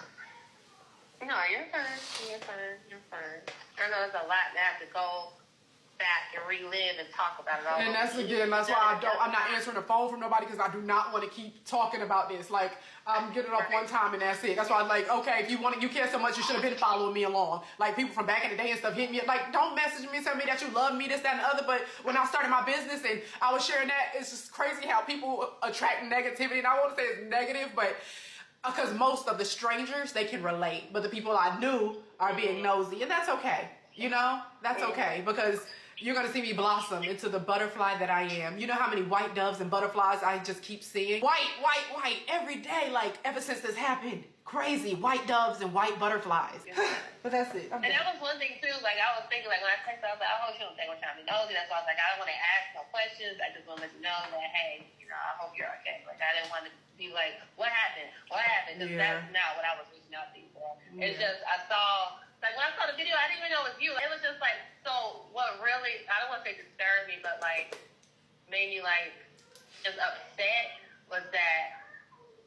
No, you're fine. I know there's a lot that have to go back and relive and talk about it all. And that's why I'm not answering the phone from nobody, because I do not want to keep talking about this. Like, I'm getting up one time and that's it. That's why I'm like, okay, if you care so much, you should have been following me along. Like, people from back in the day and stuff hit me up, like, don't message me and tell me that you love me, this, that, and the other. But when I started my business and I was sharing that, it's just crazy how people attract negativity. And I want to say it's negative, but because most of the strangers, they can relate. But the people I knew are being nosy, and that's okay. That's okay, because you're going to see me blossom into the butterfly that I am. You know how many white doves and butterflies I just keep seeing? White, every day, like, ever since this happened. Crazy, white doves and white butterflies. But that's it. And that was one thing, too. Like, I was thinking, like, when I texted, I was like, I hope you don't think I'm trying to be nosy. That's why I was like, I don't want to ask no questions. I just want to let you know that, hey, I hope you're okay. Like, I didn't want to be like, what happened? Because that's not what I was reaching out to you for. It's just, I saw... Like, when I saw the video, I didn't even know it was you. It was just, like, so what really, I don't want to say disturbed me, but, like, made me, like, just upset was that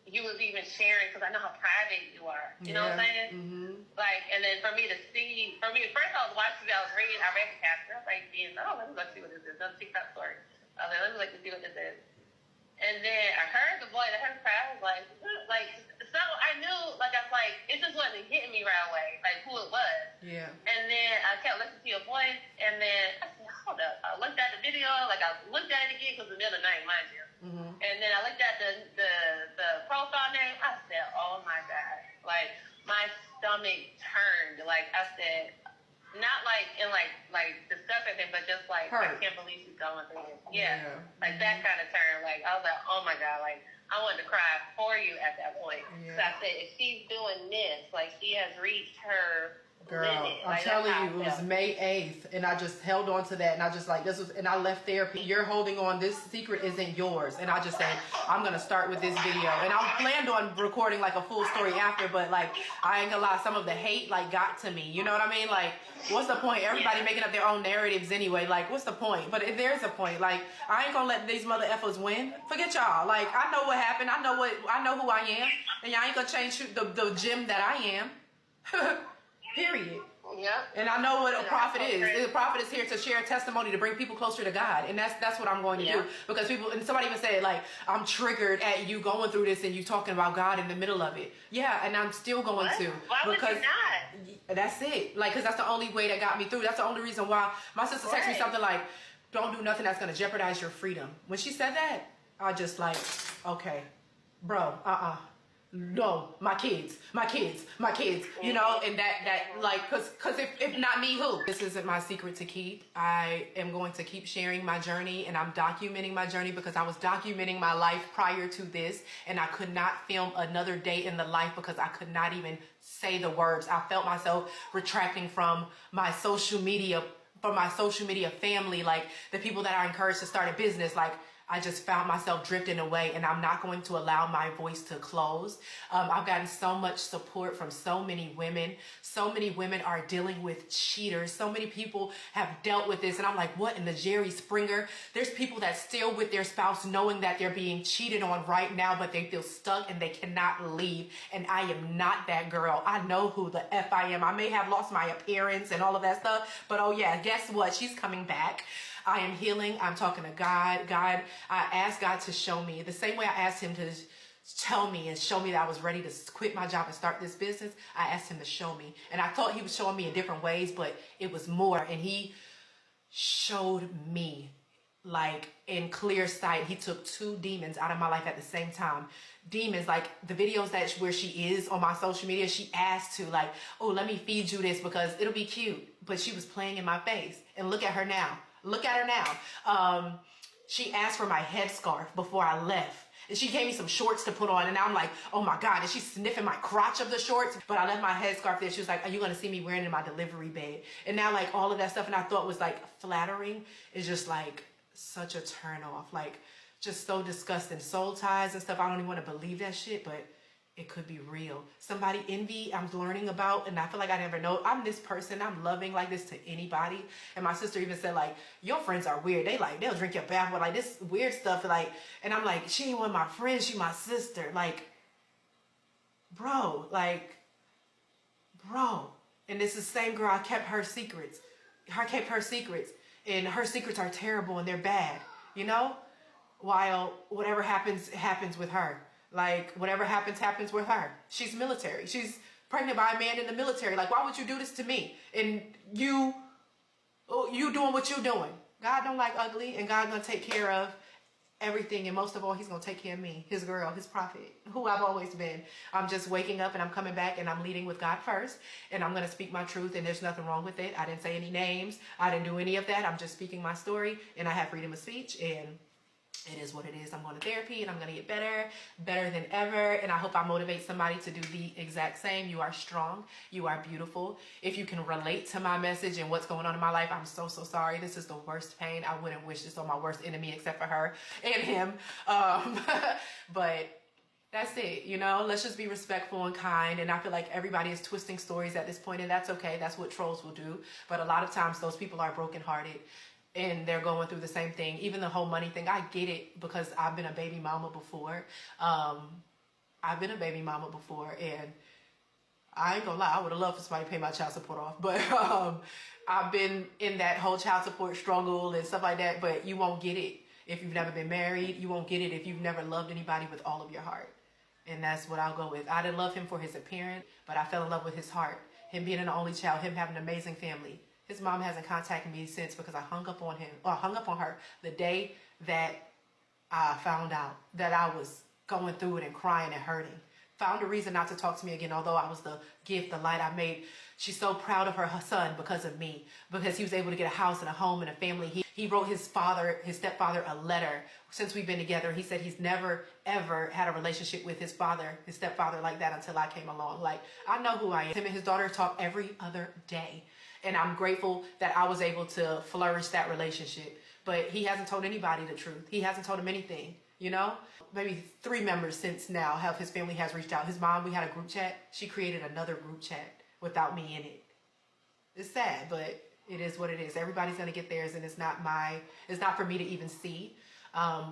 you was even sharing, because I know how private you are. You know what I'm saying? Mm-hmm. Like, and then for me to see, first I was watching, I read the caption. I was like, let me go see what this is. Another TikTok story. I was like, let me look to see what this is. And then I heard the voice, I heard the cry. I was like, so I knew, like, I was like, it just wasn't hitting me right away, like who it was. Yeah. And then I kept listening to your voice, and then I said, hold up. I looked at the video, like I looked at it again because it was the middle of the night, mind you. Mm-hmm. And then I looked at the profile name. I said, oh my God. Like, my stomach turned. Like, I said, not like in like disgusting thing, but just like, I can't believe she's going through this. Yeah. Like that kind of turn. Like, I was like, oh my God. Like, I wanted to cry for you at that point. Yeah. So I said, if she's doing this, like, she has reached her girl, limit. I'm telling you, it was May 8th, and I just held on to that, and I just like, and I left therapy. You're holding on, this secret isn't yours. And I just said, I'm going to start with this video. And I planned on recording like a full story after, but like, I ain't gonna lie, some of the hate like got to me. You know what I mean? Like, what's the point? Everybody making up their own narratives anyway. Like, what's the point? But if there's a point, like, I ain't gonna let these mother effers win. Forget y'all. Like, I know what happened. I know who I am. And y'all ain't gonna change the gym that I am. Period. Yeah. And I know what a prophet is. A prophet is here to share testimony, to bring people closer to God. And that's what I'm going to do. Because people, and somebody even said, like, I'm triggered at you going through this and you talking about God in the middle of it. Yeah, and I'm still going to. Why would you not? That's it. Like, because that's the only way that got me through. That's the only reason why my sister texted me something like, don't do nothing that's going to jeopardize your freedom. When she said that, I just like, okay, bro, no, my kids, you know, and that like, cause if not me, who? This isn't my secret to keep. I am going to keep sharing my journey, and I'm documenting my journey because I was documenting my life prior to this, and I could not film another day in the life because I could not even say the words. I felt myself retracting from my social media, family, like the people that are encouraged to start a business, like, I just found myself drifting away, and I'm not going to allow my voice to close. I've gotten so much support from so many women. So many women are dealing with cheaters. So many people have dealt with this, and I'm like, what in the Jerry Springer? There's people that still with their spouse knowing that they're being cheated on right now, but they feel stuck and they cannot leave. And I am not that girl. I know who the F I am. I may have lost my appearance and all of that stuff, but oh yeah, guess what? She's coming back. I am healing. I'm talking to God. I asked God to show me the same way I asked him to tell me and show me that I was ready to quit my job and start this business. I asked him to show me, and I thought he was showing me in different ways, but it was more. And he showed me like in clear sight. He took 2 demons out of my life at the same time. Demons, like the videos where she is on my social media, she asked to like, oh, let me feed you this because it'll be cute. But she was playing in my face, and look at her now. Look at her now. She asked for my headscarf before I left. And she gave me some shorts to put on. And I'm like, oh my God. And she's sniffing my crotch of the shorts. But I left my headscarf there. She was like, are you going to see me wearing it in my delivery bag? And now like all of that stuff, and I thought was like flattering, is just like such a turn off. Like just so disgusting. Soul ties and stuff. I don't even want to believe that shit, but it could be real. Somebody envy I'm learning about, and I feel like I never know. I'm this person. I'm loving like this to anybody. And my sister even said like, your friends are weird. They'll drink your bath with like this weird stuff. Like, and I'm like, she ain't one of my friends. She my sister. Like, bro. And this is the same girl. I kept her secrets. And her secrets are terrible and they're bad. You know, while whatever happens with her. Like, whatever happens with her. She's military. She's pregnant by a man in the military. Like, why would you do this to me? And you doing what you doing. God don't like ugly, and God gonna take care of everything. And most of all, he's gonna take care of me, his girl, his prophet, who I've always been. I'm just waking up and I'm coming back and I'm leading with God first. And I'm gonna speak my truth, and there's nothing wrong with it. I didn't say any names. I didn't do any of that. I'm just speaking my story, and I have freedom of speech, and it is what it is. I'm going to therapy, and I'm going to get better than ever. And I hope I motivate somebody to do the exact same. You are strong. You are beautiful. If you can relate to my message and what's going on in my life, I'm so sorry. This is the worst pain. I wouldn't wish this on my worst enemy except for her and him. But that's it. You know, let's just be respectful and kind. And I feel like everybody is twisting stories at this point, and that's okay. That's what trolls will do. But a lot of times those people are brokenhearted. and they're going through the same thing. Even the whole money thing, I get it because I've been a baby mama before. I've been a baby mama before, and I ain't gonna lie, I would have loved for somebody to pay my child support off. But I've been in that whole child support struggle and stuff like that. But you won't get it if you've never been married. You won't get it if you've never loved anybody with all of your heart. And that's what I'll go with. I didn't love him for his appearance, but I fell in love with his heart. Him being an only child, him having an amazing family. His mom hasn't contacted me since because I hung up on him, or hung up on her the day that I found out that I was going through it and crying and hurting. Found a reason not to talk to me again, although I was the gift, the light I made. She's so proud of her son because of me, because he was able to get a house and a home and a family. He wrote his stepfather, a letter since we've been together. He said he's never, ever had a relationship with his stepfather like that until I came along. Like, I know who I am. Him and his daughter talk every other day. And I'm grateful that I was able to flourish that relationship. But he hasn't told anybody the truth. He hasn't told him anything, you know? Maybe 3 members since now have his family has reached out. His mom, we had a group chat. She created another group chat without me in it. It's sad, but it is what it is. Everybody's going to get theirs, and it's not for me to even see.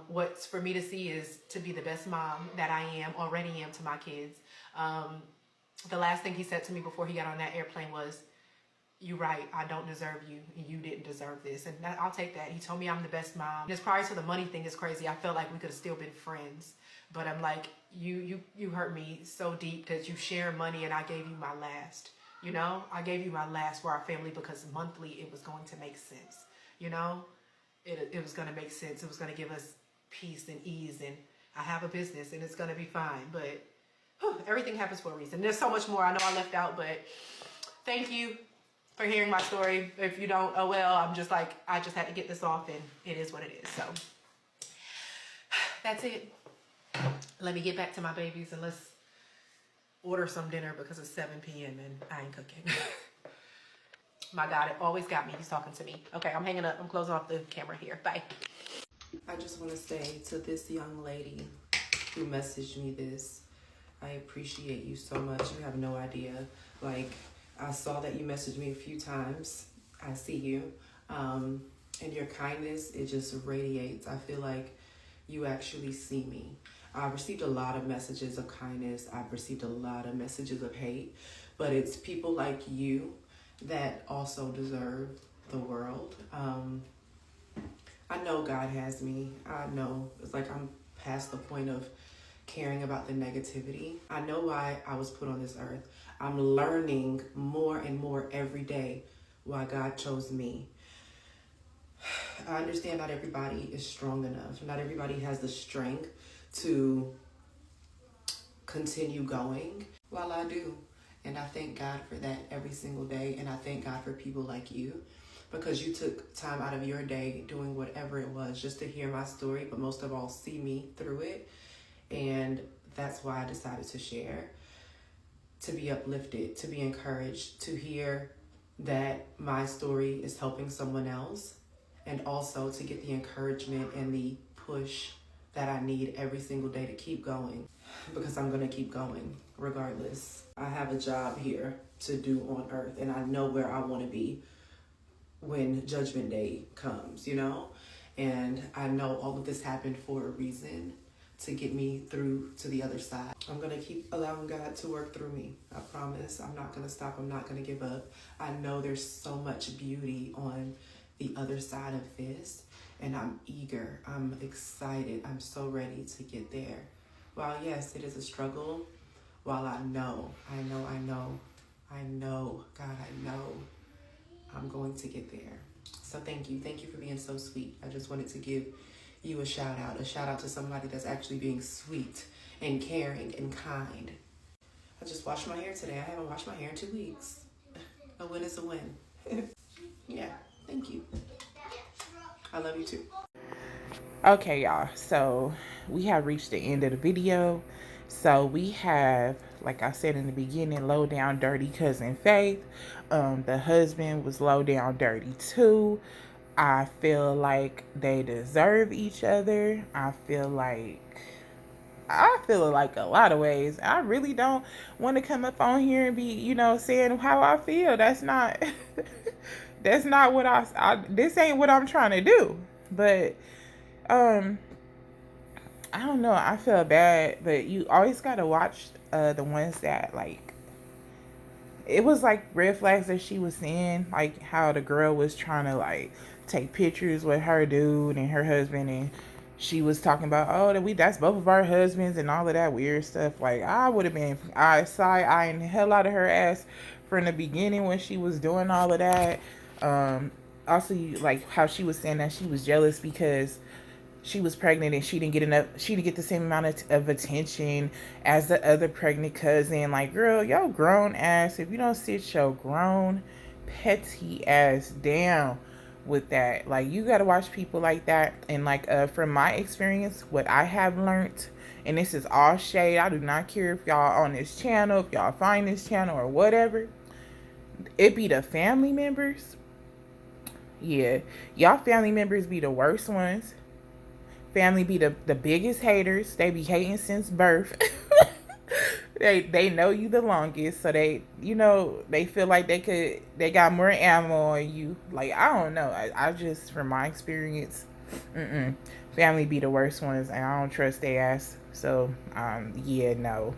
What's for me to see is to be the best mom that I already am to my kids. The last thing he said to me before he got on that airplane was, "You right, I don't deserve you, and you didn't deserve this." And I'll take that. He told me I'm the best mom. Just prior to the money thing is crazy. I felt like we could have still been friends. But I'm like, you hurt me so deep because you share money and I gave you my last. You know, I gave you my last for our family because monthly it was going to make sense. You know, it was going to make sense. It was going to give us peace and ease. And I have a business and it's going to be fine. But everything happens for a reason. There's so much more I know I left out, but thank you for hearing my story. If you don't, oh well, I'm just like, I just had to get this off and it is what it is. So that's it. Let me get back to my babies and let's order some dinner because it's 7 p.m. and I ain't cooking. My God, it always got me. He's talking to me. Okay, I'm hanging up. I'm closing off the camera here. Bye. I just want to say to this young lady who messaged me this, I appreciate you so much. You have no idea. Like, I saw that you messaged me a few times. I see you. And your kindness, it just radiates. I feel like you actually see me. I've received a lot of messages of kindness. I've received a lot of messages of hate. But it's people like you that also deserve the world. I know God has me. I know. It's like I'm past the point of caring about the negativity. I know why I was put on this earth. I'm learning more and more every day why God chose me. I understand not everybody is strong enough. Not everybody has the strength to continue going while I do. And I thank God for that every single day. And I thank God for people like you, because you took time out of your day doing whatever it was just to hear my story, but most of all, see me through it. And that's why I decided to share, to be uplifted, to be encouraged, to hear that my story is helping someone else, and also to get the encouragement and the push that I need every single day to keep going, because I'm going to keep going regardless. I have a job here to do on earth, and I know where I want to be when Judgment Day comes, you know? And I know all of this happened for a reason, to get me through to the other side. I'm going to keep allowing God to work through me. I promise. I'm not going to stop. I'm not going to give up. I know there's so much beauty on the other side of this, and I'm eager. I'm excited. I'm so ready to get there. While yes, it is a struggle, while I know, God, I know I'm going to get there. So thank you. Thank you for being so sweet. I just wanted to give you a shout out to somebody that's actually being sweet and caring and kind. I just washed my hair today. I haven't washed my hair in 2 weeks. A win is a win. Yeah, thank you. I love you too. Okay, y'all, so we have reached the end of the video. So we have, like I said in the beginning, low down dirty cousin Faith. The husband was low down dirty too. I feel like they deserve each other. I feel like a lot of ways. I really don't want to come up on here and be, saying how I feel. That's not That's not what this ain't what I'm trying to do. But I don't know. I feel bad, but you always gotta watch the ones that like. It was like red flags that she was seeing, like how the girl was trying to like take pictures with her dude and her husband, and she was talking about, oh, that's both of our husbands and all of that weird stuff. Like I would have been side-eyeing the hell out of her ass from the beginning when she was doing all of that. Also, like how she was saying that she was jealous because she was pregnant and she didn't get the same amount of attention as the other pregnant cousin. Like, girl, yo grown ass, if you don't sit your grown petty ass down with that, like, you gotta watch people like that. And like, from my experience, what I have learned, and this is all shade, I do not care if y'all on this channel, if y'all find this channel or whatever, it be the family members. Yeah, y'all family members be the worst ones. Family be the biggest haters. They be hating since birth. They know you the longest, so they feel like they got more ammo on you. Like, I don't know. I just, from my experience, family be the worst ones, and I don't trust their ass. So yeah, no,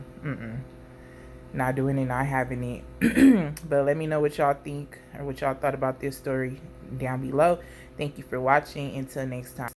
not doing it, not having it. But let me know what y'all think or what y'all thought about this story down below. Thank you for watching. Until next time.